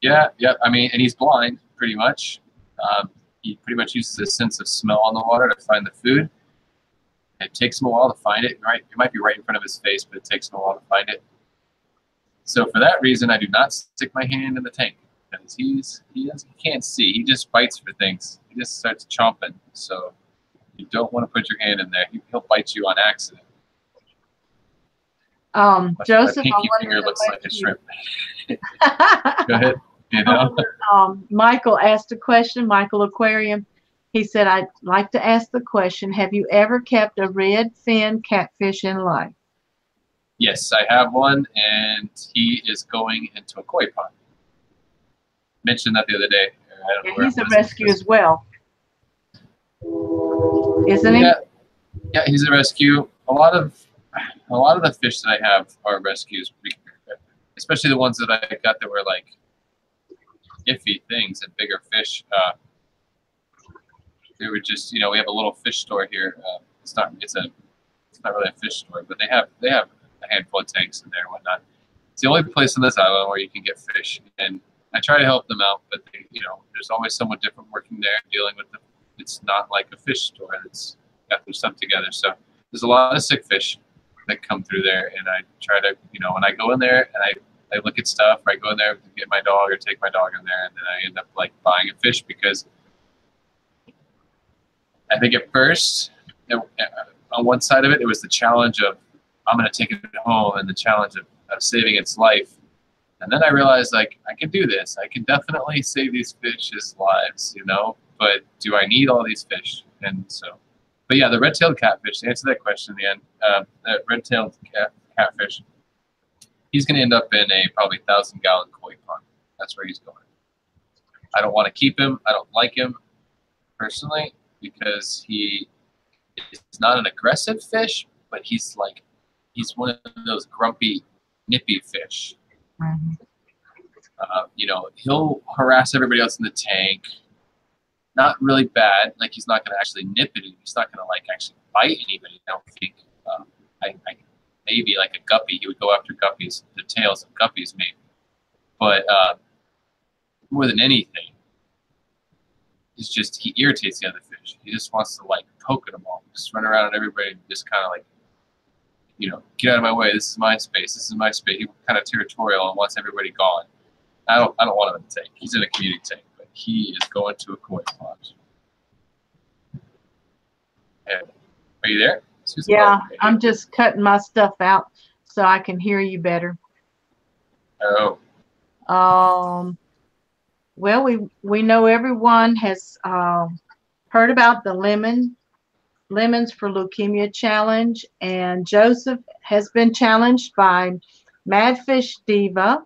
Yeah. I mean, and he's blind pretty much. He pretty much uses his sense of smell on the water to find the food. It takes him a while to find it. Right, it might be right in front of his face, but it takes him a while to find it. So for that reason, I do not stick my hand in the tank because he can't see. He just bites for things. He just starts chomping. So you don't want to put your hand in there. He'll bite you on accident. Joseph, my pinky finger looks like a shrimp. Go ahead. You know? Michael asked a question. Michael Aquarium. He said, "I'd like to ask the question: have you ever kept a red fin catfish in life?" Yes, I have one, and he is going into a koi pond. Mentioned that the other day. I don't know where he's a rescue as well, isn't he? Yeah, he's a rescue. A lot of the fish that I have are rescues, especially the ones that I got that were like iffy things and bigger fish. They were just, you know, we have a little fish store here. It's not really a fish store, but they have a handful of tanks in there and whatnot. It's the only place on this island where you can get fish, and I try to help them out, but there's always someone different working there dealing with them. It's not like a fish store that's got their stuff together. So there's a lot of sick fish that come through there, and I try to, when I go in there and I look at stuff, or I go in there to get my dog or take my dog in there, and then I end up like buying a fish because I think at first, on one side of it, it was the challenge of I'm going to take it home, and the challenge of saving its life. And then I realized, like, I can do this. I can definitely save these fish's lives, you know, but do I need all these fish? And so, but yeah, the red-tailed catfish, to answer that question in the end, that red-tailed catfish, he's going to end up in a probably 1,000-gallon koi pond. That's where he's going. I don't want to keep him. I don't like him personally because he is not an aggressive fish, but he's one of those grumpy, nippy fish. Mm-hmm. You know, he'll harass everybody else in the tank. Not really bad. Like, he's not going to actually nip it. He's not going to, like, actually bite anybody. I don't think. Maybe like a guppy. He would go after guppies, the tails of guppies, maybe. But more than anything, it's just he irritates the other fish. He just wants to, like, poke at them all. Just run around at everybody and just kind of, like, you know, get out of my way. This is my space. This is my space. He's kind of territorial and wants everybody gone. I don't want him in the tank. He's in a community tank, but he is going to a koi pond. And, are you there? Yeah, I'm just cutting my stuff out so I can hear you better. Oh. Well, we know everyone has heard about the Lemons for Leukemia Challenge, and Joseph has been challenged by Madfish Diva,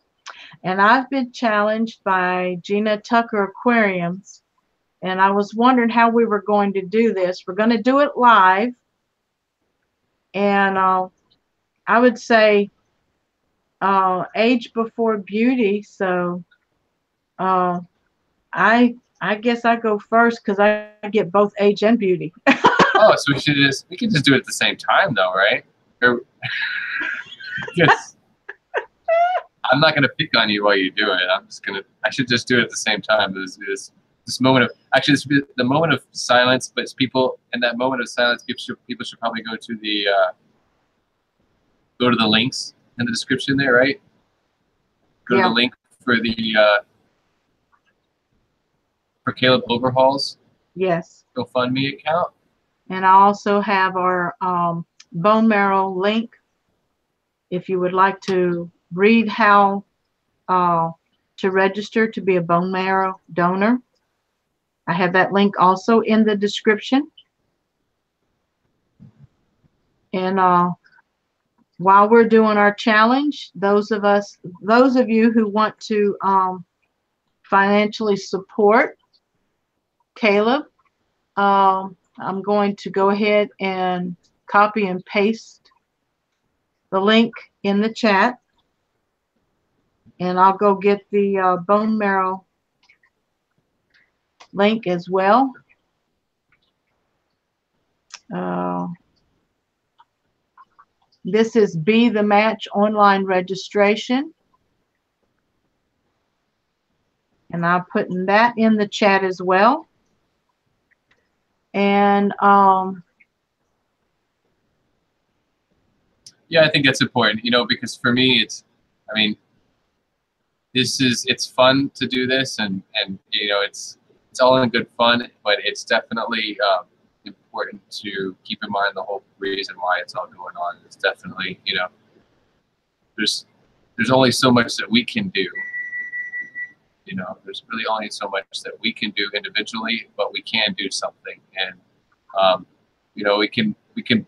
and I've been challenged by Gina Tucker Aquariums. And I was wondering how we were going to do this. We're going to do it live, and I would say age before beauty. So I guess I go first because I get both age and beauty. Oh, so we can just do it at the same time, though, right? Yes. I'm not gonna pick on you while you do it. I should just do it at the same time. This moment of the moment of silence. But people in that moment of silence, people should probably go to the links in the description there, right? Go to the link for for Caleb Overhuls. Yes. GoFundMe account. And I also have our bone marrow link. If you would like to read how to register to be a bone marrow donor, I have that link also in the description. And while we're doing our challenge, those of you who want to financially support Caleb, I'm going to go ahead and copy and paste the link in the chat, and I'll go get the bone marrow link as well. This is Be the Match online registration, and I'm putting that in the chat as well. And yeah, I think that's important, you know, because for me, it's fun to do this, and you know, it's all in good fun, but it's definitely important to keep in mind the whole reason why it's all going on. It's definitely, you know, there's only so much that we can do. You know, there's really only so much that we can do individually, but we can do something. And you know, we can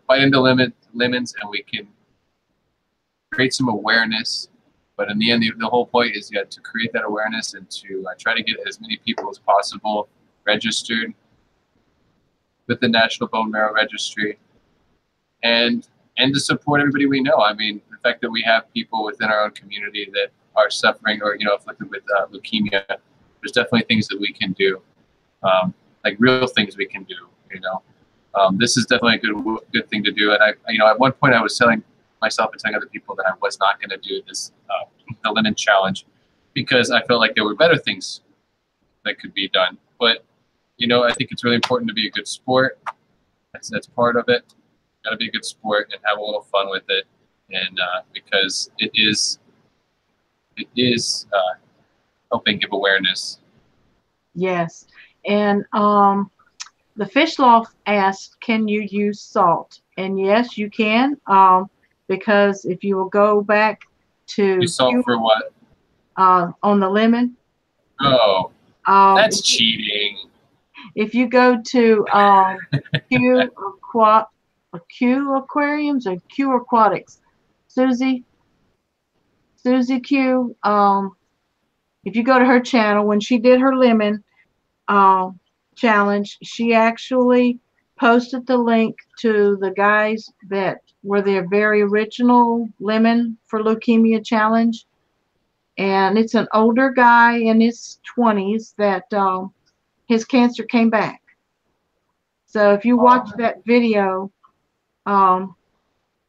bite into lemons, and we can create some awareness. But in the end, the whole point is to create that awareness and to try to get as many people as possible registered with the National Bone Marrow Registry, and to support everybody we know. I mean, the fact that we have people within our own community that are suffering or, you know, afflicted with leukemia, there's definitely things that we can do, like real things we can do. You know, this is definitely a good thing to do. And you know, at one point I was telling myself and telling other people that I was not going to do this the lemon challenge because I felt like there were better things that could be done. But you know, I think it's really important to be a good sport. That's part of it. Got to be a good sport and have a little fun with it, and because it is helping give awareness. Yes, and the Fish Loft asked, can you use salt? And yes, you can, because if you will go back to Use salt for what? on the lemon. Oh, Um, that's cheating. if you go to Q Aquariums or Q Aquatics, Susie Q. If you go to her channel, when she did her lemon challenge, she actually posted the link to the guys that were their very original lemon for leukemia challenge. And it's an older guy in his 20s that his cancer came back. So if you watch that video,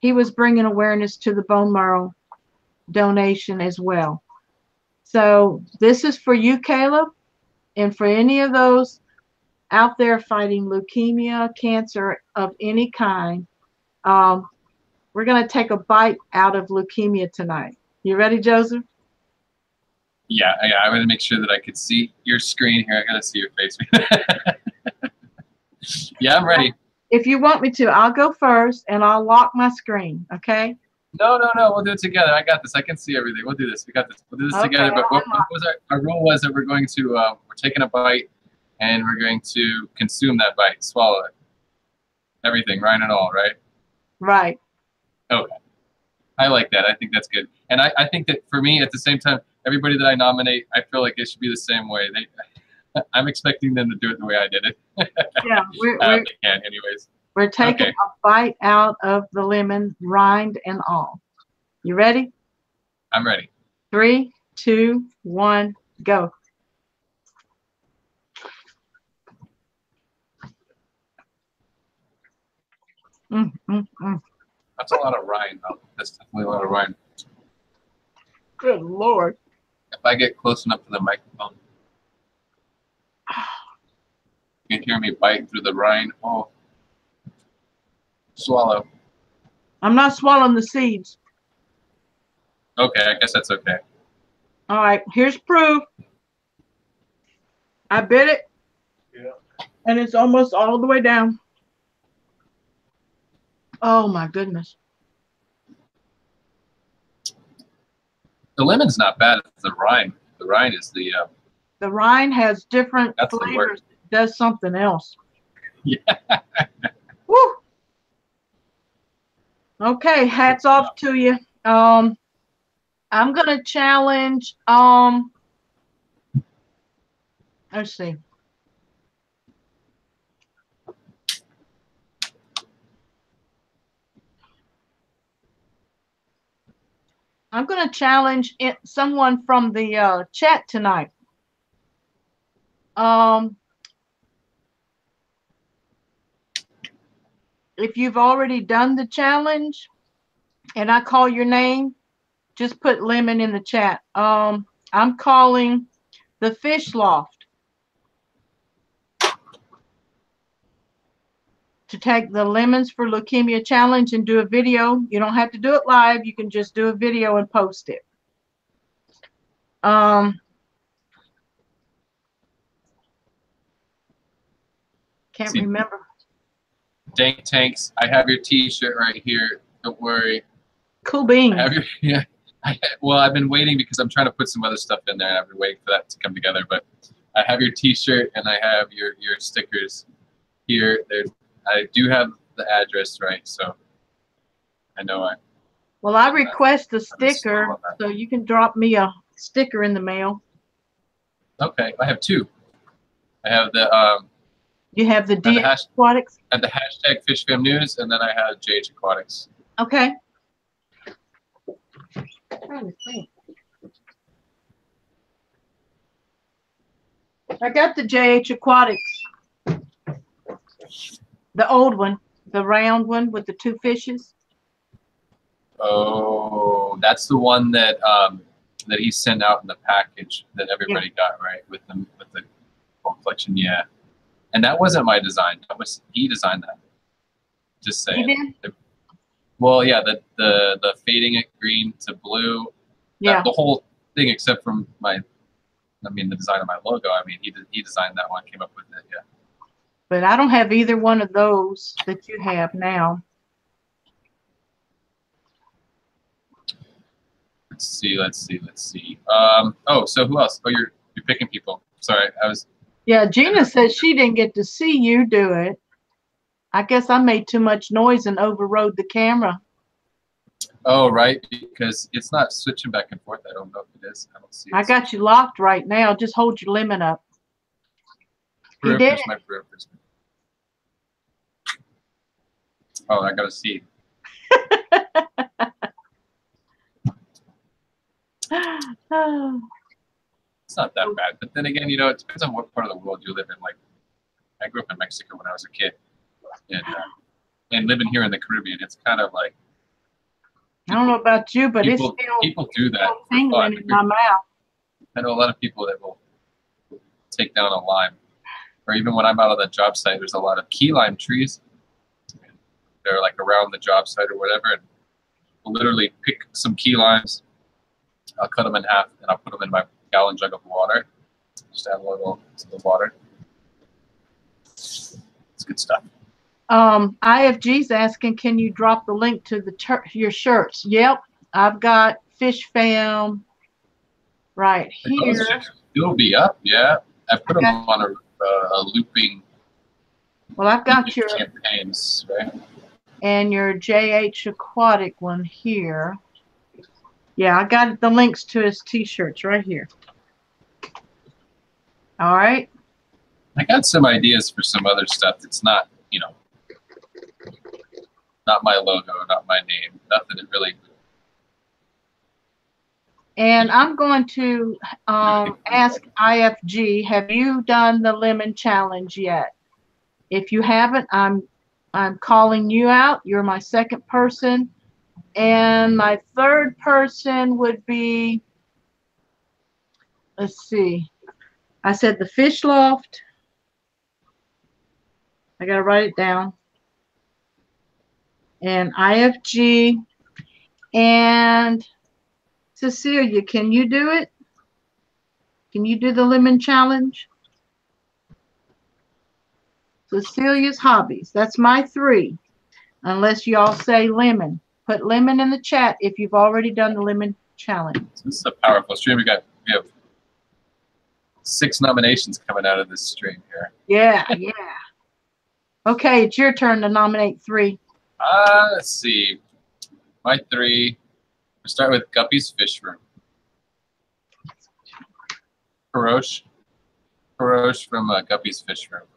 he was bringing awareness to the bone marrow donation as well. So this is for you, Caleb, and for any of those out there fighting leukemia, cancer of any kind. We're going to take a bite out of leukemia tonight. You ready, Joseph? Yeah, I'm going to make sure that I could see your screen here. I got to see your face. Yeah, I'm ready. If you want me to, I'll go first, and I'll lock my screen, okay? No, we'll do it together. I got this. I can see everything. We'll do this. We got this. We'll do this together. But what was our rule was that we're going to, we're taking a bite, and we're going to consume that bite, swallow it. Everything, rind and all, right? Right. Okay. I like that. I think that's good. And I think that for me, at the same time, everybody that I nominate, I feel like it should be the same way. I'm expecting them to do it the way I did it. Yeah, they can anyways. We're taking a bite out of the lemon, rind and all. You ready? I'm ready. 3, 2, 1, go. That's a lot of rind, though. That's definitely a lot of rind. Good Lord. If I get close enough to the microphone, you can hear me bite through the rind. Oh. Swallow. I'm not swallowing the seeds. Okay, I guess that's okay. All right, here's proof. I bit it. Yeah. And it's almost all the way down. Oh my goodness. The lemon's not bad. It's the rind. The rind is the. The rind has different flavors. It does something else. Yeah. Woo. Okay, hats off to you. I'm gonna challenge. Let's see. I'm gonna challenge someone from the chat tonight. If you've already done the challenge and I call your name, just put lemon in the chat. I'm calling the Fish Loft to take the Lemons for Leukemia challenge and do a video. You don't have to do it live. You can just do a video and post it. Can't remember. Dank Tanks, I have your T-shirt right here. Don't worry. Cool beans. I have your, yeah. Well, I've been waiting because I'm trying to put some other stuff in there, and I've been waiting for that to come together. But I have your T-shirt and I have your stickers here. I do have the address right, so I know I. Well, I request a sticker, so you can drop me a sticker in the mail. Okay, I have 2. I have the. You have the Aquatics? And the hashtag fishfamnews, and then I have JH Aquatics. Okay. I got the JH Aquatics. The old one, the round one with the 2 fishes. Oh, that's the one that that he sent out in the package that everybody got, right? With the whole collection, yeah. And that wasn't my design. He designed that. Just saying. He did? Well, yeah, the fading it green to blue. Yeah. The whole thing except from the design of my logo. I mean, he designed that one, came up with it, yeah. But I don't have either one of those that you have now. Let's see. Oh, so who else? Oh, you're picking people. Sorry, I was. Yeah, Gina says she didn't get to see you do it. I guess I made too much noise and overrode the camera. Oh, right, because it's not switching back and forth. I don't know if it is. I don't see it. I got you locked right now. Just hold your lemon up. He did. My peripherals. Oh, I gotta see. It's not that bad, but then again, you know, it depends on what part of the world you live in. Like, I grew up in Mexico when I was a kid, and living here in the Caribbean, it's kind of like. I don't know about you, but people, it's still people do that for tingling fun. in my mouth. I know a lot of people that will take down a lime, or even when I'm out on the job site, there's a lot of key lime trees. They're like around the job site or whatever, and I'll literally pick some key limes. I'll cut them in half, and I'll put them in my gallon jug of water. Just add a little to the water. It's good stuff. IFG's asking, can you drop the link to your shirts? Yep, I've got Fish Fam right here. It'll be up, yeah. I put them on a looping. Well, I've got your campaigns, right? And your JH Aquatic one here. Yeah, I got the links to his t-shirts right here. All right. I got some ideas for some other stuff that's not, you know, not my logo, not my name, nothing that really. And I'm going to ask IFG, have you done the lemon challenge yet? If you haven't, I'm calling you out. You're my second person. And my third person would be, let's see. I said the Fish Loft. I got to write it down. And IFG. And Cecilia, can you do it? Can you do the lemon challenge? Cecilia's hobbies. That's my 3. Unless y'all say lemon. Put lemon in the chat if you've already done the lemon challenge. This is a powerful stream. We have 6 nominations coming out of this stream here. Yeah, yeah. Okay, it's your turn to nominate 3. Let's see. My 3. We'll start with Guppy's Fish Room. Karosh from Guppy's Fish Room.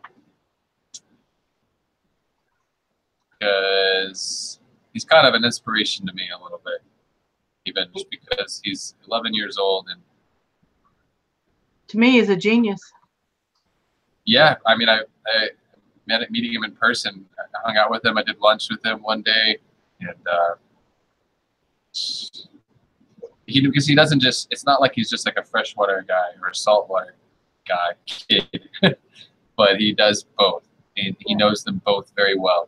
Because he's kind of an inspiration to me a little bit, even just because he's 11 years old and. To me, he's a genius. Yeah, I mean, I meeting him in person. I hung out with him. I did lunch with him one day, and because he doesn't just. It's not like he's just like a freshwater guy or a saltwater kid, but he does both, and he knows them both very well.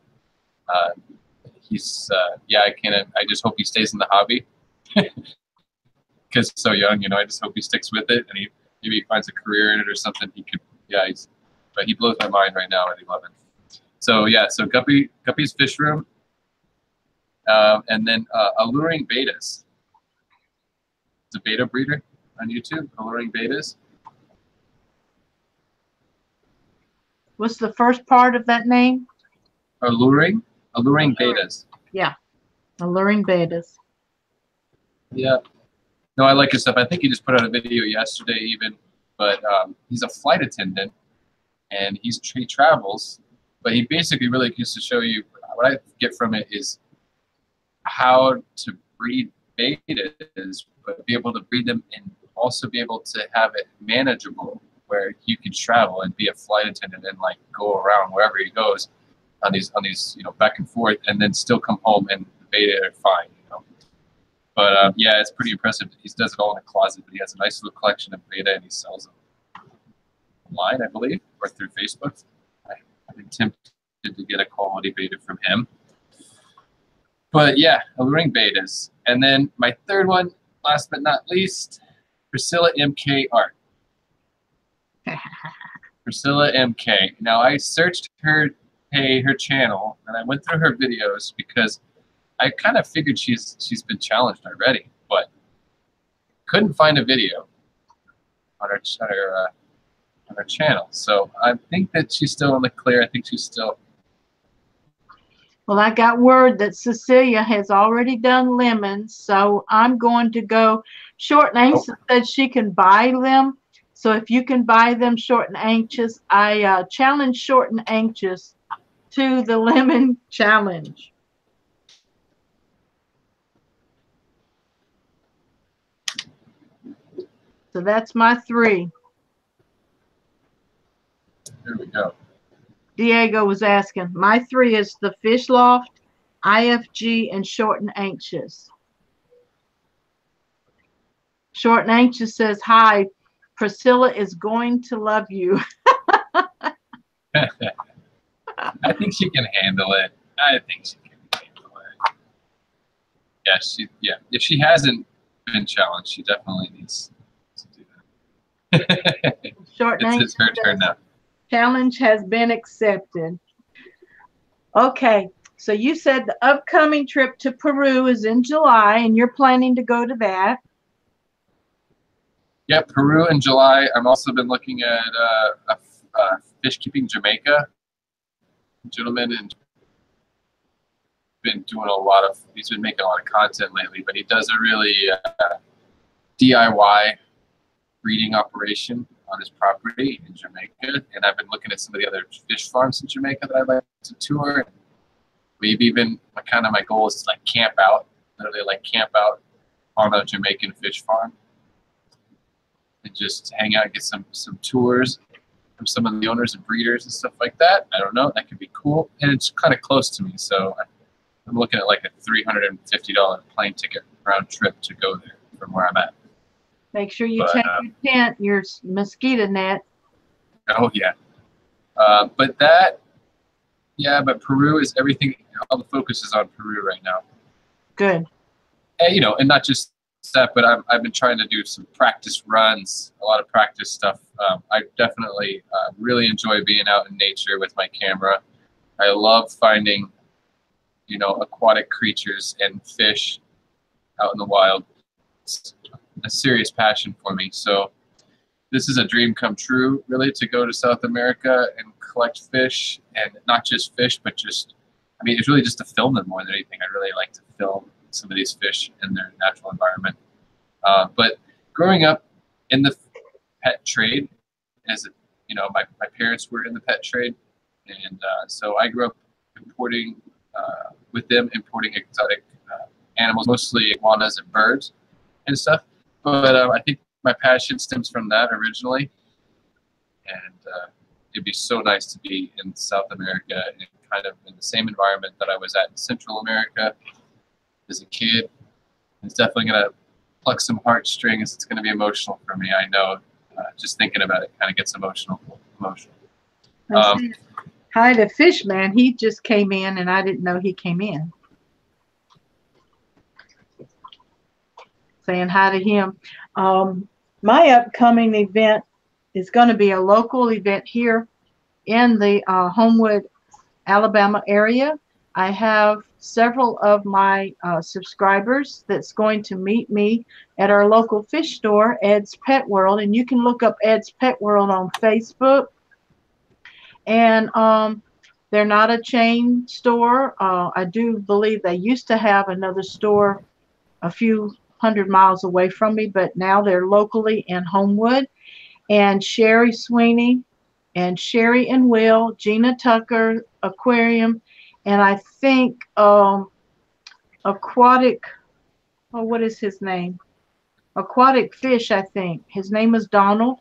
He's I just hope he stays in the hobby because so young, you know. I just hope he sticks with it, and maybe he finds a career in it or something. He could, but he blows my mind right now at 11. So yeah, so Guppy's Fish Room, and then Alluring Betas. It's a beta breeder on YouTube. Alluring Betas. What's the first part of that name? Alluring Betas. Yeah, Alluring Betas. Yeah. No, I like his stuff. I think he just put out a video yesterday even, but he's a flight attendant, and he travels, but he basically really used to show you, what I get from it is how to breed betas, but be able to breed them and also be able to have it manageable where you can travel and be a flight attendant and like go around wherever he goes on these back and forth, and then still come home and the beta are fine, you know. But yeah, it's pretty impressive. He does it all in a closet, but he has a nice little collection of beta, and he sells them online, I believe, or through Facebook. I've been tempted to get a quality beta from him. But yeah, Alluring Betas. And then my third one, last but not least, Priscilla MK Art. Priscilla MK. Now I searched her channel, and I went through her videos because I kind of figured she's been challenged already, but couldn't find a video on her channel. So I think that she's still in the clear. I think she's still. Well, I got word that Cecilia has already done lemons, so I'm going to go. Short and Anxious said she can buy them. So if you can buy them, Short and Anxious, I challenge Short and Anxious to the lemon challenge. So that's my 3. There we go. Diego was asking. My 3 is the Fish Loft, IFG, and Short and Anxious. Short and Anxious says, hi, Priscilla is going to love you. I think she can handle it. I think she can handle it. Yeah, if she hasn't been challenged, she definitely needs to do that. Short and Anxious, it's her turn now. Challenge has been accepted. Okay, so you said the upcoming trip to Peru is in July, and you're planning to go to that. Yeah, Peru in July. I've also been looking at fish keeping Jamaica. Gentleman and been doing he's been making a lot of content lately, but he does a really DIY breeding operation on his property in Jamaica, and I've been looking at some of the other fish farms in Jamaica that I'd like to tour. Maybe even my goal is to like camp out, literally like camp out on a Jamaican fish farm and just hang out, get some tours from some of the owners and breeders and stuff like that. I don't know, that could be cool, and it's kind of close to me, so I'm looking at like a $350 plane ticket round trip to go there from where I'm at. Make sure you check your tent, your mosquito net. Oh yeah, but Peru is everything. All the focus is on Peru right now. Good. And, and not just that, but I've been trying to do some practice runs, a lot of practice stuff. I definitely really enjoy being out in nature with my camera. I love finding, aquatic creatures and fish out in the wild. It's a serious passion for me. So this is a dream come true, really, to go to South America and collect fish, and not just fish, but it's really just to film them more than anything. I really like to film some of these fish in their natural environment. But growing up in the pet trade, my parents were in the pet trade, and so I grew up importing exotic animals, mostly iguanas and birds and stuff. But I think my passion stems from that originally, and it'd be so nice to be in South America and kind of in the same environment that I was at in Central America as a kid. It's definitely going to pluck some heartstrings. It's going to be emotional for me. I know. Just thinking about it kind of gets emotional. Hi to Fishman. He just came in, and I didn't know he came in. Saying hi to him. My upcoming event is going to be a local event here in the Homewood, Alabama area. I have several of my subscribers that's going to meet me at our local fish store, Ed's Pet World, and you can look up Ed's Pet World on Facebook. And they're not a chain store. I do believe they used to have another store a few 100 miles away from me, but now they're locally in Homewood. And Sherry Sweeney and Sherry and Will, Gina Tucker Aquarium, and I think Aquatic, what is his name? Aquatic Fish, I think. His name is Donald,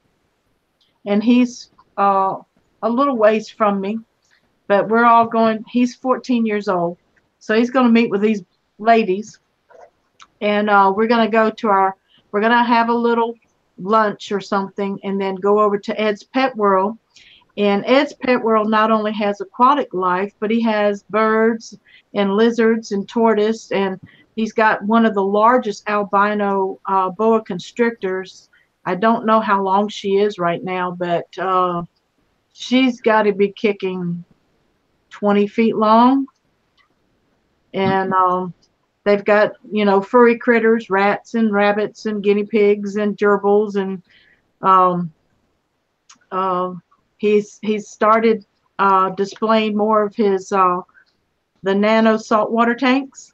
and he's a little ways from me, but we're all going, he's 14 years old, so he's going to meet with these ladies, and we're going to go to we're going to have a little lunch or something, and then go over to Ed's Pet World. And Ed's Pet World not only has aquatic life, but he has birds and lizards and tortoise, and he's got one of the largest albino boa constrictors. I don't know how long she is right now, but she's got to be kicking 20 feet long. And they've got, you know, furry critters, rats and rabbits and guinea pigs and gerbils, and um, he's started displaying more of his the nano saltwater tanks.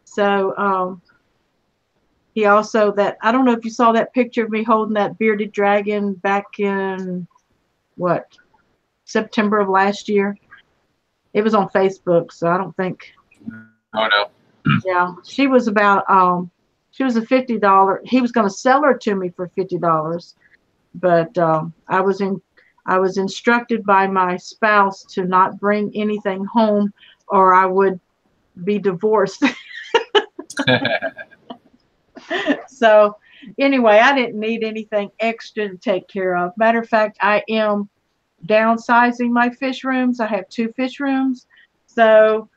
So he also, that, I don't know if you saw that picture of me holding that bearded dragon back in what, September of last year. It was on Facebook, so I don't think. Oh no. Yeah, she was about she was a $50. He was going to sell her to me for $50, but I was instructed by my spouse to not bring anything home, or I would be divorced. So anyway, I didn't need anything extra to take care of. Matter of fact, I am downsizing my fish rooms. I have 2 fish rooms, so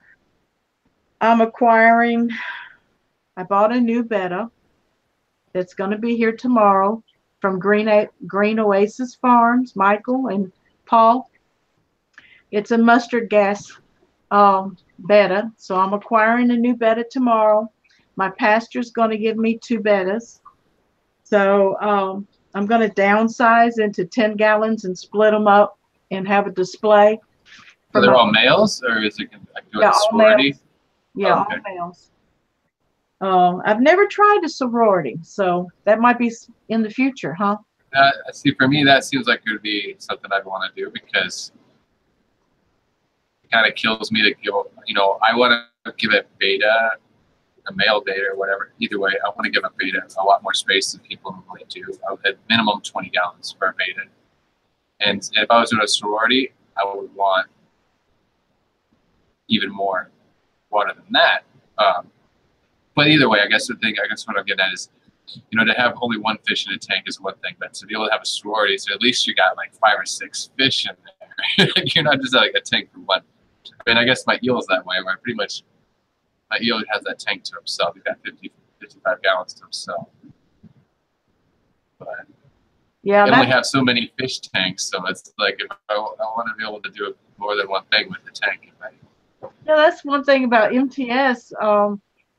I'm acquiring. I bought a new betta that's going to be here tomorrow from Green Oasis Farms, Michael and Paul. It's a mustard gas betta, so I'm acquiring a new betta tomorrow. My pastor's going to give me 2 bettas, so I'm going to downsize into 10 gallons and split them up and have a display. So they're all males, or is it like doing a sorority? Yeah, all males. I've never tried a sorority, so that might be in the future, huh? See, for me, that seems like it would be something I'd want to do, because it kind of kills me to give, you know, I want to give a beta, a male beta or whatever. Either way, I want to give a beta a lot more space than people normally do. At minimum 20 gallons per beta. And if I was doing a sorority, I would want even more water than that. But either way, I guess what I'm getting at is, you know, to have only 1 fish in a tank is one thing, but to be able to have a sorority, so at least you got like 5 or 6 fish in there. You're not just like a tank for 1. I mean, I guess my eel's that way, where pretty much my eel has that tank to himself. He's got 55 gallons to himself. But yeah, I only have so many fish tanks, so it's like if I want to be able to do more than one thing with the tank. Yeah, that's one thing about MTS.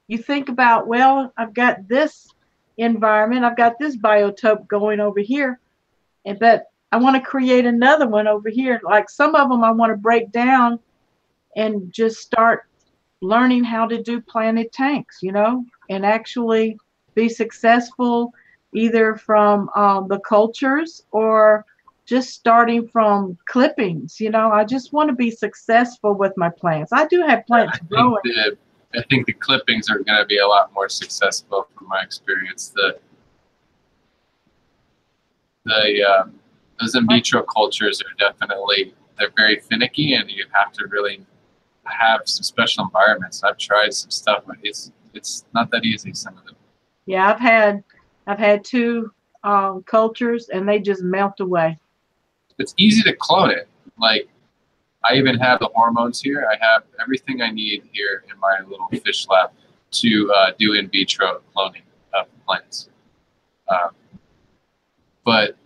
You think about, well, I've got this environment, I've got this biotope going over here, but I want to create another one over here. Like some of them I want to break down and just start learning how to do planted tanks, you know, and actually be successful either from the cultures or just starting from clippings. You know, I just want to be successful with my plants. I do have plants growing. I think the clippings are going to be a lot more successful from my experience. Those in vitro cultures are definitely, they're very finicky, and you have to really have some special environments. I've tried some stuff, but it's not that easy, some of them. Yeah, I've had 2 cultures, and they just melt away. It's easy to clone it. Like, I even have the hormones here. I have everything I need here in my little fish lab to do in vitro cloning of plants. But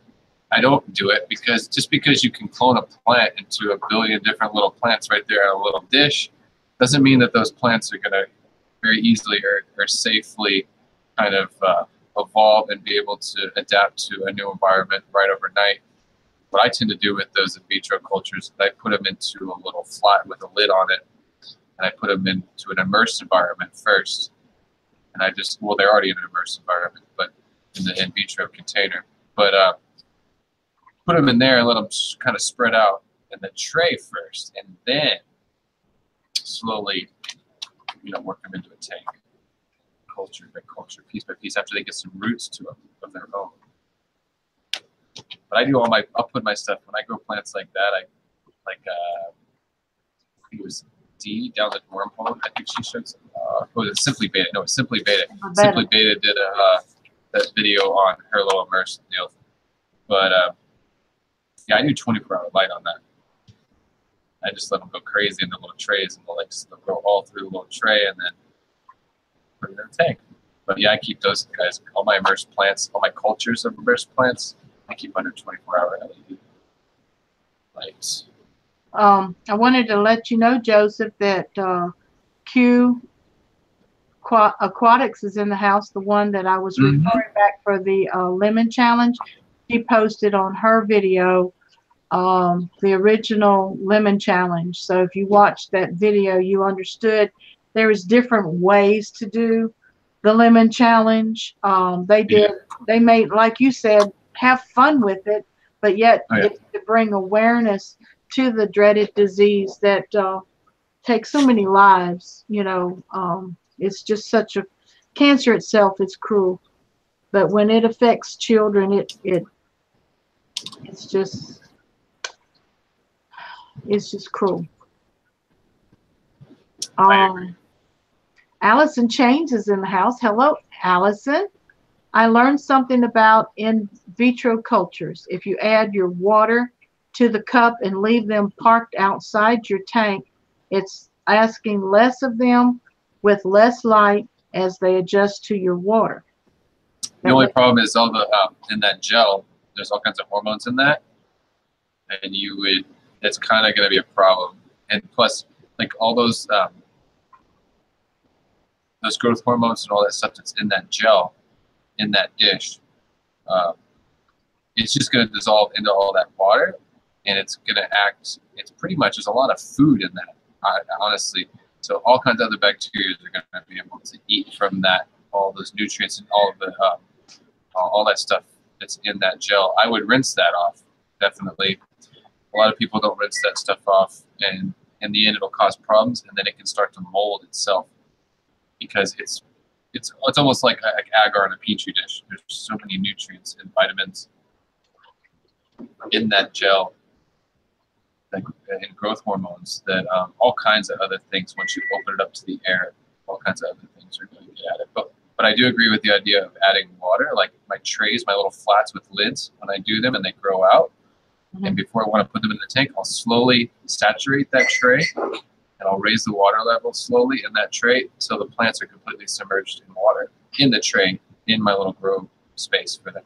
I don't do it because just because you can clone a plant into a billion different little plants right there in a little dish doesn't mean that those plants are going to very easily or safely kind of evolve and be able to adapt to a new environment right overnight. What I tend to do with those in vitro cultures is I put them into a little flat with a lid on it, and I put them into an immersed environment first. And I just, well, they're already in an immersed environment, but in the in vitro container. But put them in there and let them kind of spread out in the tray first, and then slowly, you know, work them into a tank, culture by culture, piece by piece, after they get some roots to them of their own. But I do I'll put my stuff, when I grow plants like that, I think it was D down the wormhole, I think she showed some, was it Simply Beta? No, it's Simply Beta. Simply Beta did that video on her little immersion deal. But yeah, I do 24-hour light on that. I just let them go crazy in the little trays, and they'll grow all through the little tray and then put it in a tank. But yeah, I keep those guys, all my immersed plants, all my cultures of immersed plants, I keep under 24-hour LED lights. I wanted to let you know, Joseph, that Q Aquatics is in the house, the one that I was Mhm. referring back for the lemon challenge. She posted on her video the original lemon challenge. So if you watched that video, you understood there was different ways to do the lemon challenge. They made, like you said, have fun with it, but yet Oh, yeah. it's to bring awareness to the dreaded disease that takes so many lives. It's just such a cancer itself is cruel, but when it affects children, it's just cruel. I agree. Allison Chains is in the house. Hello, Allison. I learned something about in vitro cultures. If you add your water to the cup and leave them parked outside your tank, it's asking less of them with less light as they adjust to your water. The only problem is all the in that gel. There's all kinds of hormones in that, and it's kind of going to be a problem. And plus, like all those growth hormones and all that stuff that's in that gel, in that dish, it's just going to dissolve into all that water, and it's going to act. It's pretty much there's a lot of food in that, honestly. So all kinds of other bacteria are going to be able to eat from that, all those nutrients and all of the all that stuff that's in that gel. I would rinse that off, definitely. A lot of people don't rinse that stuff off, and in the end, it'll cause problems, and then it can start to mold itself because it's almost like agar in a petri dish. There's so many nutrients and vitamins in that gel, and growth hormones that all kinds of other things. Once you open it up to the air, all kinds of other things are going to get at it. But I do agree with the idea of adding water, like my trays, my little flats with lids. When I do them and they grow out, and before I want to put them in the tank, I'll slowly saturate that tray, and I'll raise the water level slowly in that tray so the plants are completely submerged in water in the tray in my little grow space for them.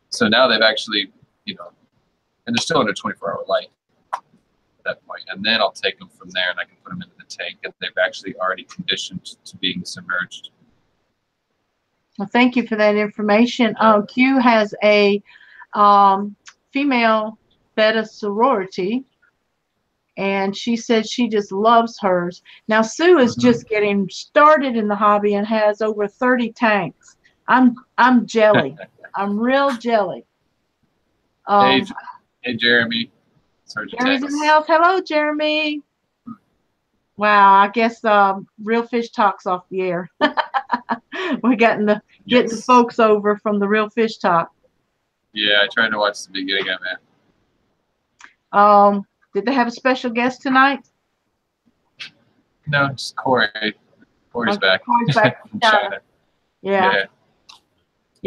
So now they've actually, and they're still under 24-hour light at that point. And then I'll take them from there and I can put them into the tank, and they've actually already conditioned to being submerged. Well, thank you for that information. Q has a female beta sorority, and she said she just loves hers. Now Sue is just getting started in the hobby and has over 30 tanks. I'm jelly. I'm real jelly. Hey Jeremy. Jeremy's in the house. Hello, Jeremy. Wow, I guess Real Fish Talk's off the air. We're getting the folks over from the Real Fish Talk. Yeah, I tried to watch the beginning of it. Did they have a special guest tonight? No, just Corey. Corey's back. Corey's back from China. Yeah,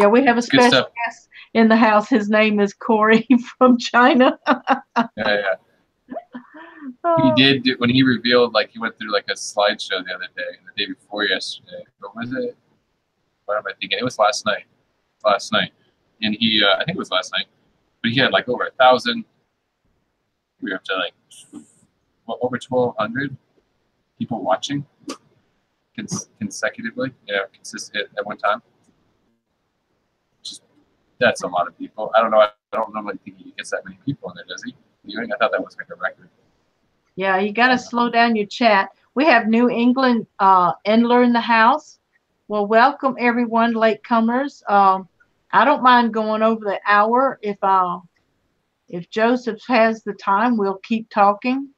we have a special guest in the house. His name is Corey from China. Yeah. He did when he revealed, like he went through like a slideshow the other day, the day before yesterday. What was it? What am I thinking? It was last night. And he, I think it was last night, but he had like over 1,000. We were up to like over 1,200 people watching consecutively, consistent at one time. That's a lot of people. I don't know. I don't normally think he gets that many people in there, does he? I thought that was like a record. Yeah, you got to slow down your chat. We have New England Endler in the house. Well, welcome everyone, latecomers. I don't mind going over the hour. If Joseph has the time, we'll keep talking.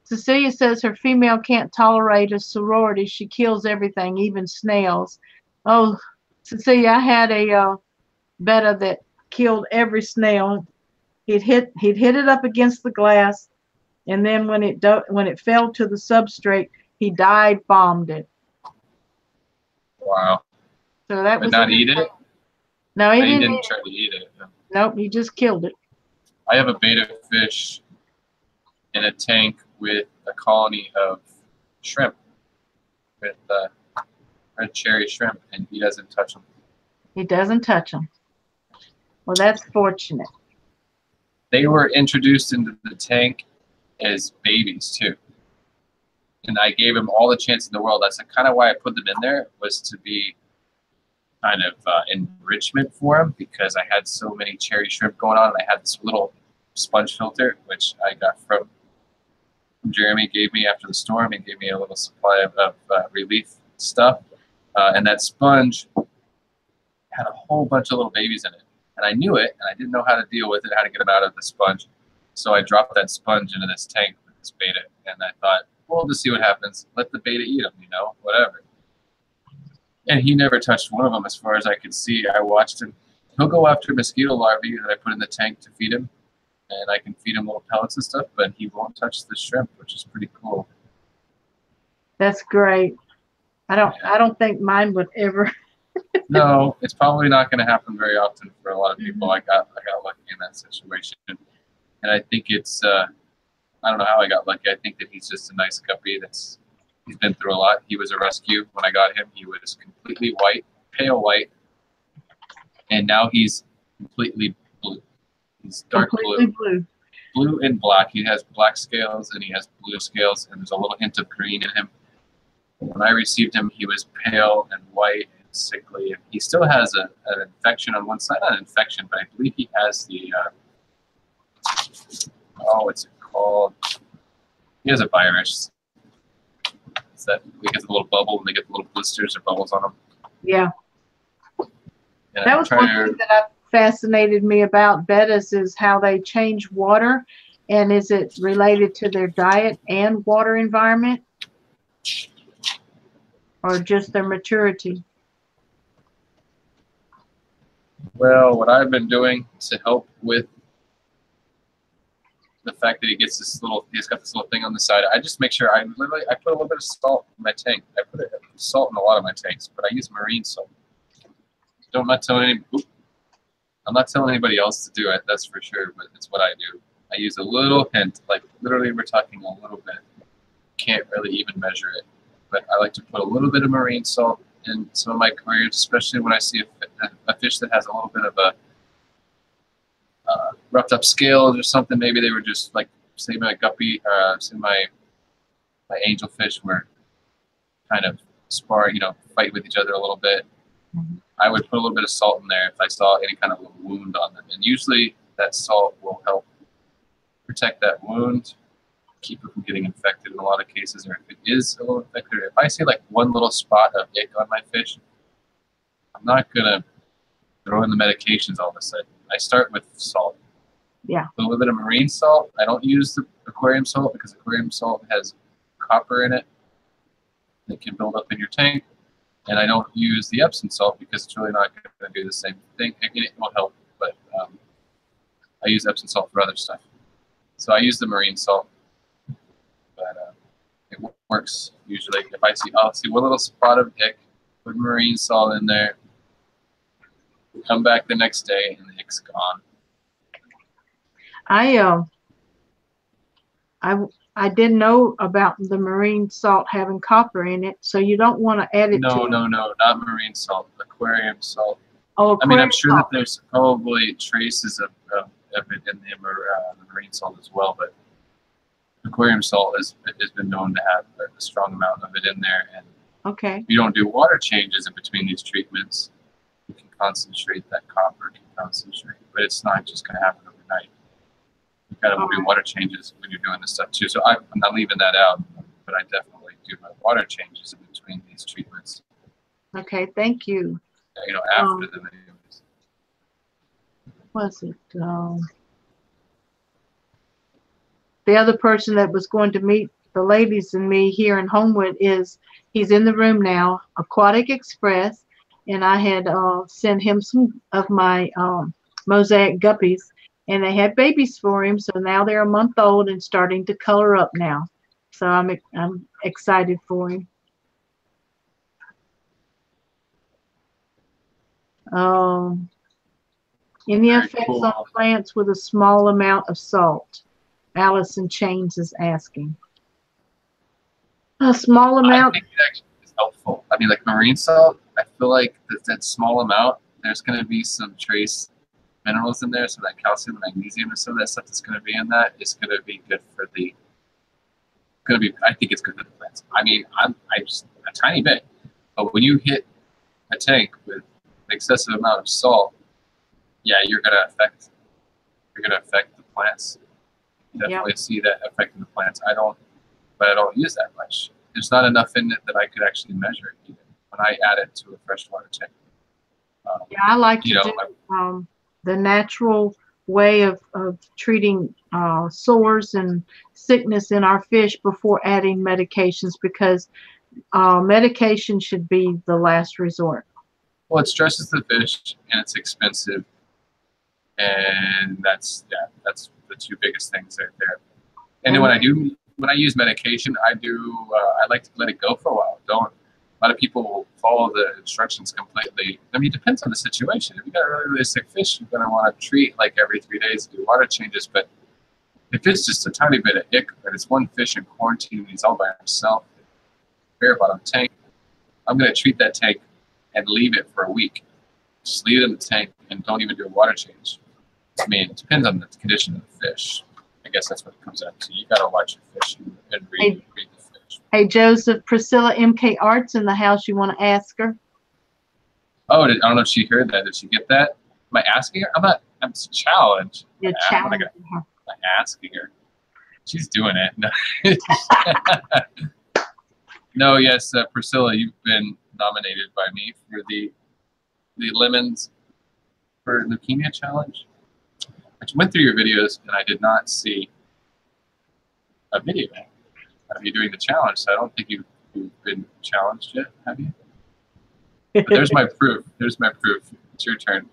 Cecilia says her female can't tolerate a sorority. She kills everything, even snails. Oh, Cecilia, I had a betta that killed every snail. He'd hit it up against the glass, and then when it fell to the substrate, he dive bombed it. Wow. So that But was not eat it? No, he didn't try to eat it. Nope, he just killed it. I have a betta fish in a tank with a colony of shrimp, with red cherry shrimp, and he doesn't touch them. He doesn't touch them. Well, that's fortunate. They were introduced into the tank as babies too. And I gave him all the chance in the world. That's kind of why I put them in there, was to be kind of enrichment for him, because I had so many cherry shrimp going on. And I had this little sponge filter, which I got from Jeremy, gave me after the storm. He gave me a little supply of relief stuff. And that sponge had a whole bunch of little babies in it. And I knew it, and I didn't know how to deal with it, how to get them out of the sponge. So I dropped that sponge into this tank with this beta, and I thought, well, we'll just see what happens. Let the beta eat them, you know, whatever. And he never touched one of them as far as I could see. I watched him. He'll go after mosquito larvae that I put in the tank to feed him, and I can feed him little pellets and stuff, but he won't touch the shrimp, which is pretty cool. That's great. I don't think mine would ever. No, it's probably not going to happen very often for a lot of people. I got lucky in that situation, and I think it's I don't know how I got lucky. I think that he's just a nice guppy. He's been through a lot. He was a rescue when I got him. He was completely white, pale white, and now he's completely blue. He's dark blue and black. He has black scales and he has blue scales, and there's a little hint of green in him. When I received him, he was pale and white and sickly. And he still has an infection on one side. Not an infection, but I believe he has the, what's it called? He has a virus. It's that he gets a little bubble and they get the little blisters or bubbles on them. Yeah. And that was one thing that fascinated me about bettas, is how they change water. And is it related to their diet and water environment? Or just their maturity? Well, what I've been doing to help with the fact that he's got this little thing on the side, I just make sure I put a little bit of salt in my tank. I put salt in a lot of my tanks, but I use marine salt. I'm not telling anybody else to do it, that's for sure, but it's what I do. I use a little hint, like literally we're talking a little bit. Can't really even measure it. But I like to put a little bit of marine salt in some of my aquariums, especially when I see a fish that has a little bit of a roughed up scales or something. Maybe they were just like, say my guppy, say my angelfish were kind of fight with each other a little bit. Mm-hmm. I would put a little bit of salt in there if I saw any kind of little wound on them. And usually that salt will help protect that wound, keep it from getting infected in a lot of cases, or if it is a little infected, if I see like one little spot of ick on my fish, I'm not gonna throw in the medications all of a sudden. I start with salt. Yeah. A little bit of marine salt. I don't use the aquarium salt because aquarium salt has copper in it that can build up in your tank. And I don't use the Epsom salt because it's really not going to do the same thing. Again, it will help, but I use Epsom salt for other stuff. So I use the marine salt. But it works usually. If I'll see one little spot of ick, put marine salt in there, come back the next day, and the ick's gone. I didn't know about the marine salt having copper in it, so you don't want to add it to. No, not marine salt, aquarium salt. Oh, I mean, I'm sure that there's probably traces of it in the marine salt as well, but aquarium salt has been known to have a strong amount of it in there. And okay, if you don't do water changes in between these treatments, you can concentrate, that copper can concentrate, but it's not just going to happen overnight. You kind of do water changes when you're doing this stuff too. So I'm not leaving that out, but I definitely do my water changes in between these treatments. Okay, thank you. After the videos. Was it? The other person that was going to meet the ladies and me here in Homewood he's in the room now, Aquatic Express, and I had sent him some of my mosaic guppies, and they had babies for him, so now they're a month old and starting to color up now. So I'm excited for him. Any effects on plants with a small amount of salt? Allison Chains is asking. A small amount? I think it actually is helpful. I mean, like marine salt, I feel like that small amount, there's going to be some trace minerals in there, so that calcium and magnesium and some of that stuff that's going to be in that is going to be good for the gonna be. I think it's good for the plants. I mean, I just a tiny bit, but when you hit a tank with an excessive amount of salt, yeah, you're gonna affect the plants. You definitely see that affecting the plants. I don't use that much. There's not enough in it that I could actually measure it even when I add it to a freshwater tank. Yeah, I like to do the natural way of treating sores and sickness in our fish before adding medications, because medication should be the last resort. Well, it stresses the fish and it's expensive, and that's the two biggest things right there. And then when I use medication, I like to let it go for a while. A lot of people will follow the instructions completely. I mean, it depends on the situation. If you got a really, really sick fish, you're going to want to treat like every 3 days, do water changes. But if it's just a tiny bit of ick, and it's one fish in quarantine and he's all by himself, bare bottom tank, I'm going to treat that tank and leave it for a week. Just leave it in the tank and don't even do a water change. I mean, it depends on the condition of the fish. I guess that's what it comes down to. You got to watch your fish and read the fish. Hey, Joseph, Priscilla MK Arts in the house. You want to ask her? Oh, I don't know if she heard that. Did she get that? Am I asking her? I'm challenged. You're challenging her. I'm asking her. She's doing it. No, no, yes, Priscilla, you've been nominated by me for the Lemons for Leukemia Challenge. I went through your videos and I did not see a video of you doing the challenge, so I don't think you've been challenged yet, have you? But there's my proof. There's my proof. It's your turn.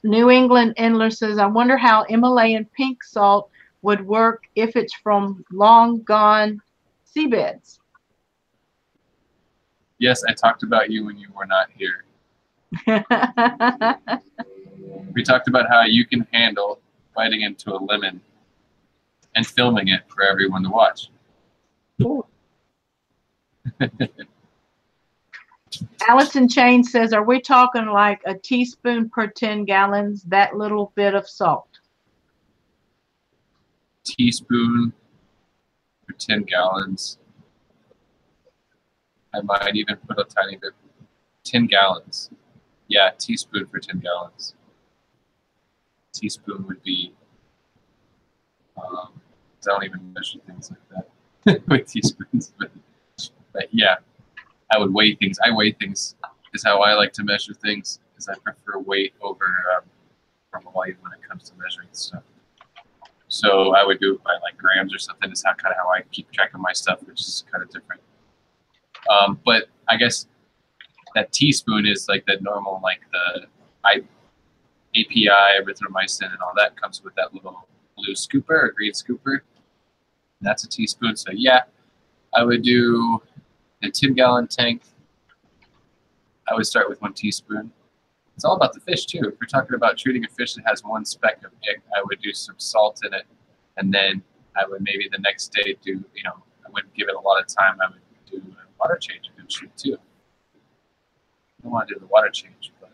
New England Endler says, I wonder how Himalayan pink salt would work if it's from long gone seabeds. Yes, I talked about you when you were not here. We talked about how you can handle biting into a lemon and filming it for everyone to watch. Allison Chain says, are we talking like a teaspoon per 10 gallons, that little bit of salt? Teaspoon for 10 gallons. I might even put a tiny bit. 10 gallons. Yeah, teaspoon for 10 gallons. Teaspoon would be, I don't even measure things like that with teaspoons, but yeah, I would weigh things. I weigh things is how I like to measure things, is I prefer weight over volume when it comes to measuring stuff. So I would do it by like grams or something. Is kind of how I keep track of my stuff, which is kind of different. But I guess that teaspoon is like the normal, like the API, erythromycin, and all that comes with that little blue scooper or green scooper. And that's a teaspoon. So yeah, I would do a 10-gallon tank. I would start with 1 teaspoon. It's all about the fish too. If you're talking about treating a fish that has 1 speck of ick, I would do some salt in it, and then I would maybe the next day do, I wouldn't give it a lot of time. I would do a water change eventually too. I don't want to do the water change, but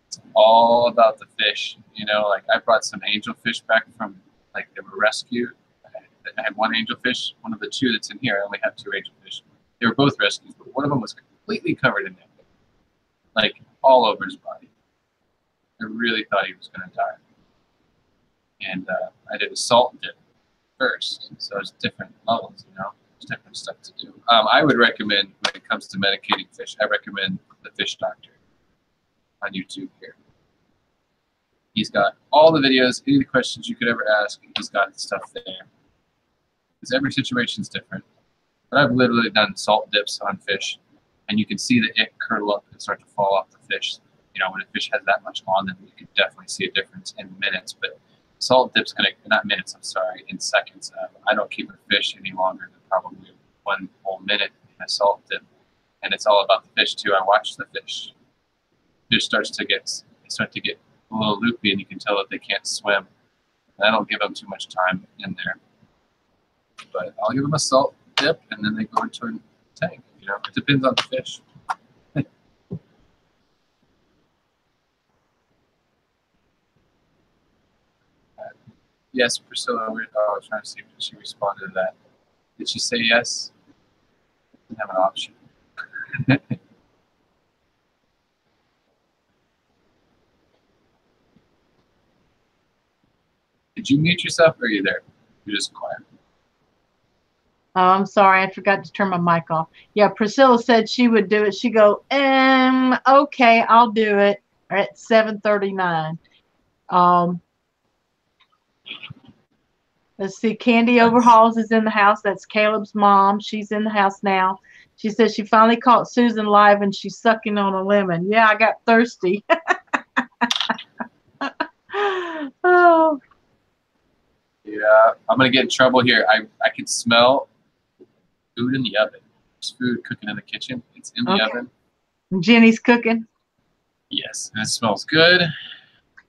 it's all about the fish. Like I brought some angelfish back from, like, they were rescued. I had 1 angelfish, one of the 2 that's in here. I only have 2 angelfish. They were both rescues, but one of them was completely covered in it, like all over his body. I really thought he was going to die. And I did a salt dip first, so it's different levels, there's different stuff to do. I would recommend, when it comes to medicating fish, I recommend the Fish Doctor on YouTube here. He's got all the videos, any of the questions you could ever ask, he's got the stuff there. Because every situation is different. But I've literally done salt dips on fish, and you can see the ick curdle up and start to fall off the fish. When a fish has that much on them, you can definitely see a difference in minutes. But salt dip's not minutes, I'm sorry, in seconds. I don't keep a fish any longer than probably 1 whole minute in a salt dip. And it's all about the fish too. I watch the fish. Fish start to get a little loopy, and you can tell that they can't swim. And I don't give them too much time in there. But I'll give them a salt dip, and then they go into a tank. It depends on the fish. Yes, Priscilla. I was trying to see if she responded to that. Did she say yes? Didn't have an option. Did you mute yourself, or are you there? You're just quiet. Oh, I'm sorry, I forgot to turn my mic off. Yeah, Priscilla said she would do it. She go, okay, I'll do it at 7:39. Let's see, Candy Overhauls is in the house. That's Caleb's mom. She's in the house now. She says she finally caught Susan live and she's sucking on a lemon. Yeah, I got thirsty. Oh. Yeah, I'm gonna get in trouble here. I can smell food in the oven. There's food cooking in the kitchen. It's in the oven. Jenny's cooking. Yes, and it smells good.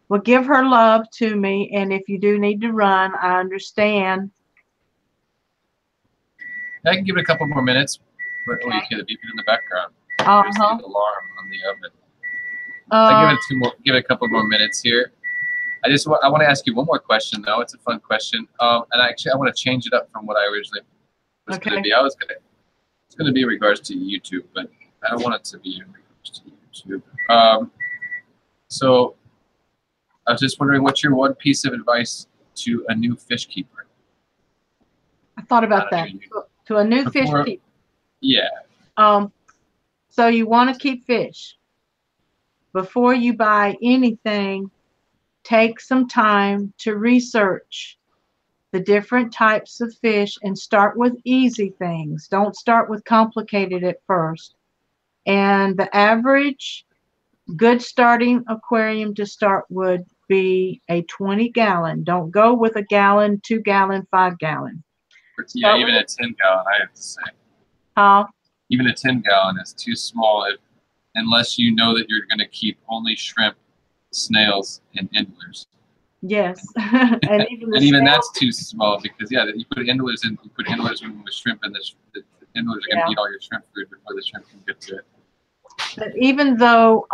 Well, give her love to me, and if you do need to run, I understand. I can give it a couple more minutes. But you hear the beeping in the background. There's the alarm on the oven. I give it a couple more minutes here. I want to ask you one more question though. It's a fun question, and actually I want to change it up from what I originally was going to be. It's going to be in regards to YouTube, but I don't want it to be in regards to YouTube. So I was just wondering, what's your one piece of advice to a new fish keeper? I thought about that. To a new fish keeper. Yeah. So you want to keep fish. Before you buy anything, take some time to research the different types of fish and start with easy things. Don't start with complicated at first. And the average good starting aquarium to start would be a 20-gallon. Don't go with a gallon, 2-gallon, 5-gallon. Yeah, even a 10-gallon, I have to say. Even a 10-gallon is too small unless you know that you're going to keep only shrimp, snails, and endlers. Yes. and even that's too small because, yeah, you put endlers in, you put endlers in with shrimp, and the endlers are going to eat all your shrimp food before the shrimp can get to it. But even though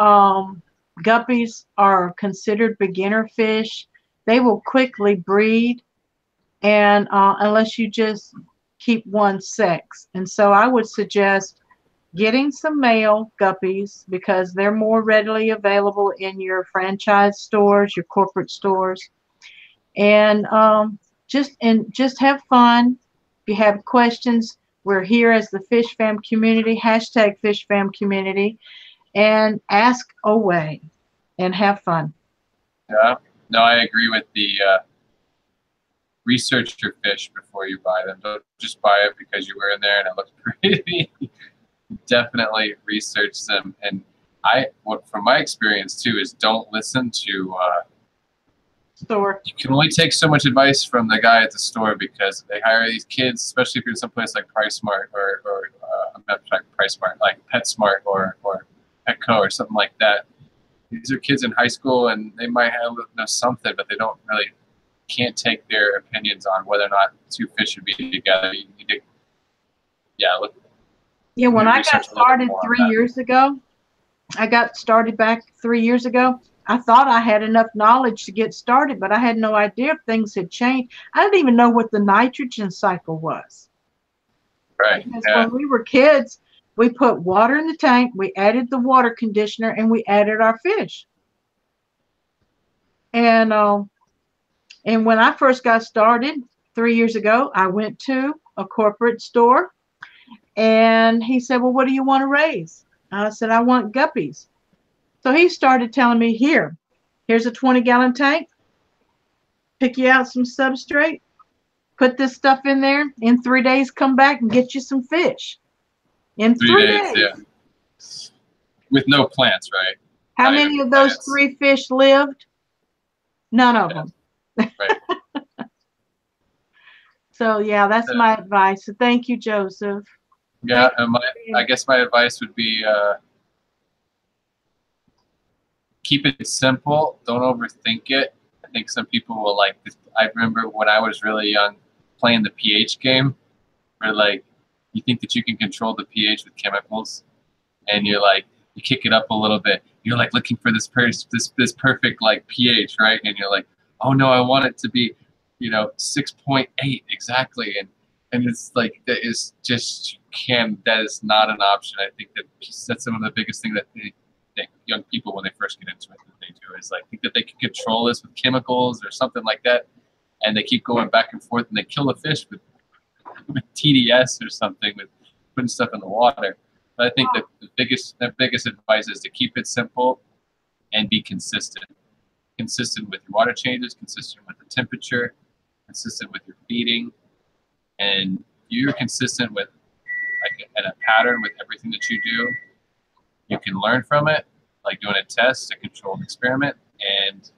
guppies are considered beginner fish, they will quickly breed, and unless you just keep one sex. And so I would suggest getting some male guppies because they're more readily available in your franchise stores, your corporate stores, and just have fun. If you have questions, we're here as the Fish Fam community, hashtag Fish Fam community, and ask away and have fun. Yeah, no, I agree with the research your fish before you buy them. Don't just buy it because you were in there and it looks pretty. Definitely research them. And from my experience too, is don't listen to store. You can only take so much advice from the guy at the store because they hire these kids, especially if you're in some place like PriceSmart or not PriceSmart, like PetSmart or Petco or something like that. These are kids in high school and they might know something, but they can't take their opinions on whether or not two fish should be together. You need to, look. Yeah, when I got started 3 years ago, back 3 years ago, I thought I had enough knowledge to get started, but I had no idea if things had changed. I didn't even know what the nitrogen cycle was. Right. Because when we were kids, we put water in the tank, we added the water conditioner, and we added our fish. And when I first got started 3 years ago, I went to a corporate store, and he said, well, what do you want to raise? I said, I want guppies. So he started telling me, here's a 20-gallon tank, pick you out some substrate, put this stuff in there, in 3 days come back and get you some fish. In 3 days. Yeah. With no plants, right? How many of those 3 fish lived? None of them. Right. So yeah, that's my advice. So thank you, Joseph. Yeah, I guess my advice would be keep it simple. Don't overthink it. I think some people will like this. I remember when I was really young playing the pH game, where like you think that you can control the pH with chemicals, and you're like you kick it up a little bit. You're like looking for this perfect like pH, right? And you're like, oh no, I want it to be 6.8 exactly, and it's like that is just that is not an option. I think that's some of the biggest thing that young people when they first get into it that they do is like think that they can control this with chemicals or something like that, and they keep going back and forth and they kill the fish with TDS or something with putting stuff in the water. But I think that the biggest advice is to keep it simple and be consistent. Consistent with your water changes, consistent with the temperature, consistent with your feeding, and you're consistent with like in a pattern with everything that you do. You can learn from it, like doing a test, a controlled experiment, and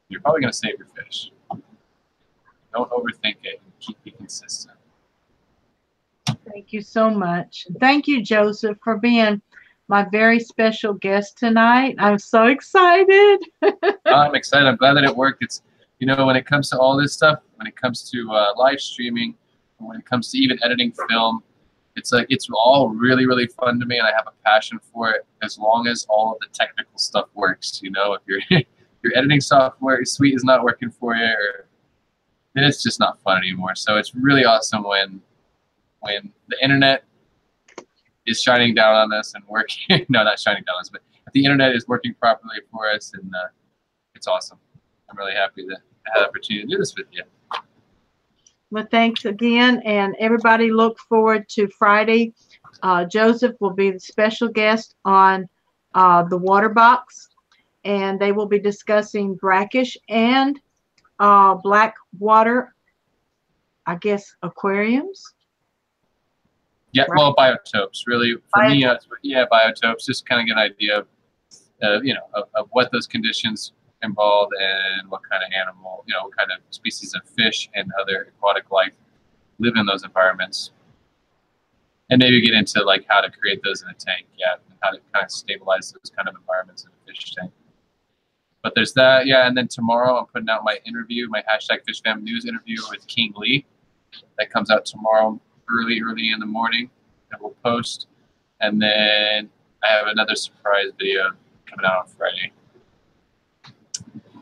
you're probably going to save your fish. Don't overthink it. Keep it consistent. Thank you so much. Thank you, Joseph, for being my very special guest tonight. I'm so excited. I'm excited. I'm glad that it worked. It's, when it comes to all this stuff, when it comes to live streaming, when it comes to even editing film, it's like it's all really, really fun to me, and I have a passion for it as long as all of the technical stuff works. If your editing software suite is not working for you, then it's just not fun anymore. So it's really awesome when the internet is shining down on us and working. No, not shining down on us, but if the internet is working properly for us, and it's awesome. I'm really happy to have the opportunity to do this with you. Well, thanks again, and everybody look forward to Friday. Joseph will be the special guest on the Water Box, and they will be discussing brackish and black water, I guess, aquariums. Yeah, right? Well, biotopes, really. For me, biotopes, just kind of get an idea of what those conditions involved and what kind of animal, what kind of species of fish and other aquatic life live in those environments. And maybe get into like how to create those in a tank, and how to kind of stabilize those kind of environments in a fish tank. But there's that, and then tomorrow I'm putting out my interview, my #fishfamnews interview with King Lee. That comes out tomorrow early in the morning that we'll post. And then I have another surprise video coming out on Friday.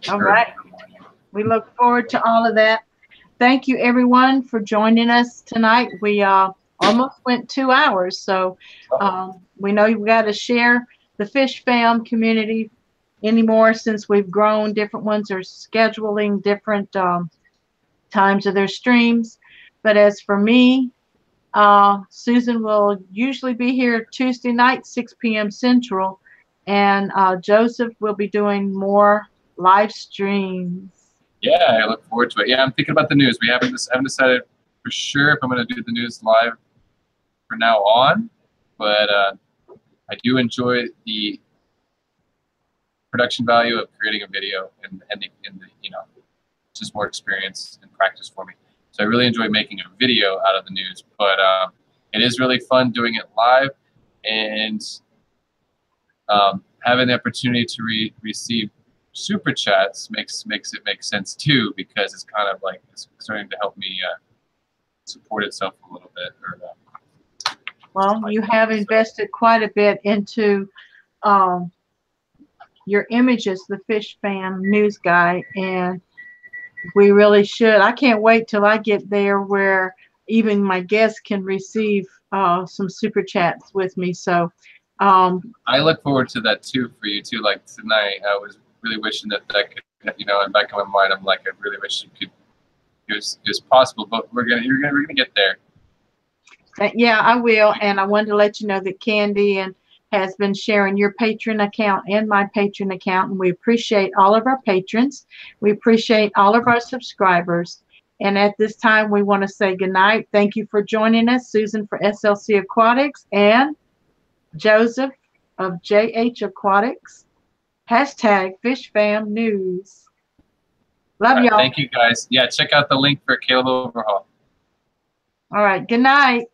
All right. We look forward to all of that. Thank you, everyone, for joining us tonight. We almost went 2 hours, so we know you've got to share the Fish Fam community anymore since we've grown. Different ones are scheduling different times of their streams. But as for me, Susan will usually be here Tuesday night, 6 p.m. Central, and Joseph will be doing more live streams. Yeah, I look forward to it. Yeah, I'm thinking about the news. I haven't decided for sure if I'm going to do the news live from now on, but I do enjoy the production value of creating a video, and the it's just more experience and practice for me. So I really enjoy making a video out of the news, but it is really fun doing it live, and having the opportunity to receive super chats makes it make sense too, because it's kind of like it's starting to help me support itself a little bit. Well, you have invested quite a bit into your images, the Fish Fam News Guy, and we really should. I can't wait till I get there where even my guests can receive some super chats with me. So I look forward to that too for you too. Like tonight, I was really wishing that could, in the back of my mind, I'm like, I really wish it was possible, but we're gonna get there. Yeah, I will. And I wanted to let you know that Candy has been sharing your Patreon account and my Patreon account, and we appreciate all of our patrons. We appreciate all of our subscribers. And at this time, we want to say goodnight. Thank you for joining us, Susan for SLC Aquatics and Joseph of JH Aquatics. #FishFamNews. Love y'all. Thank you, guys. Yeah, check out the link for Caleb Overhuls. All right. Good night.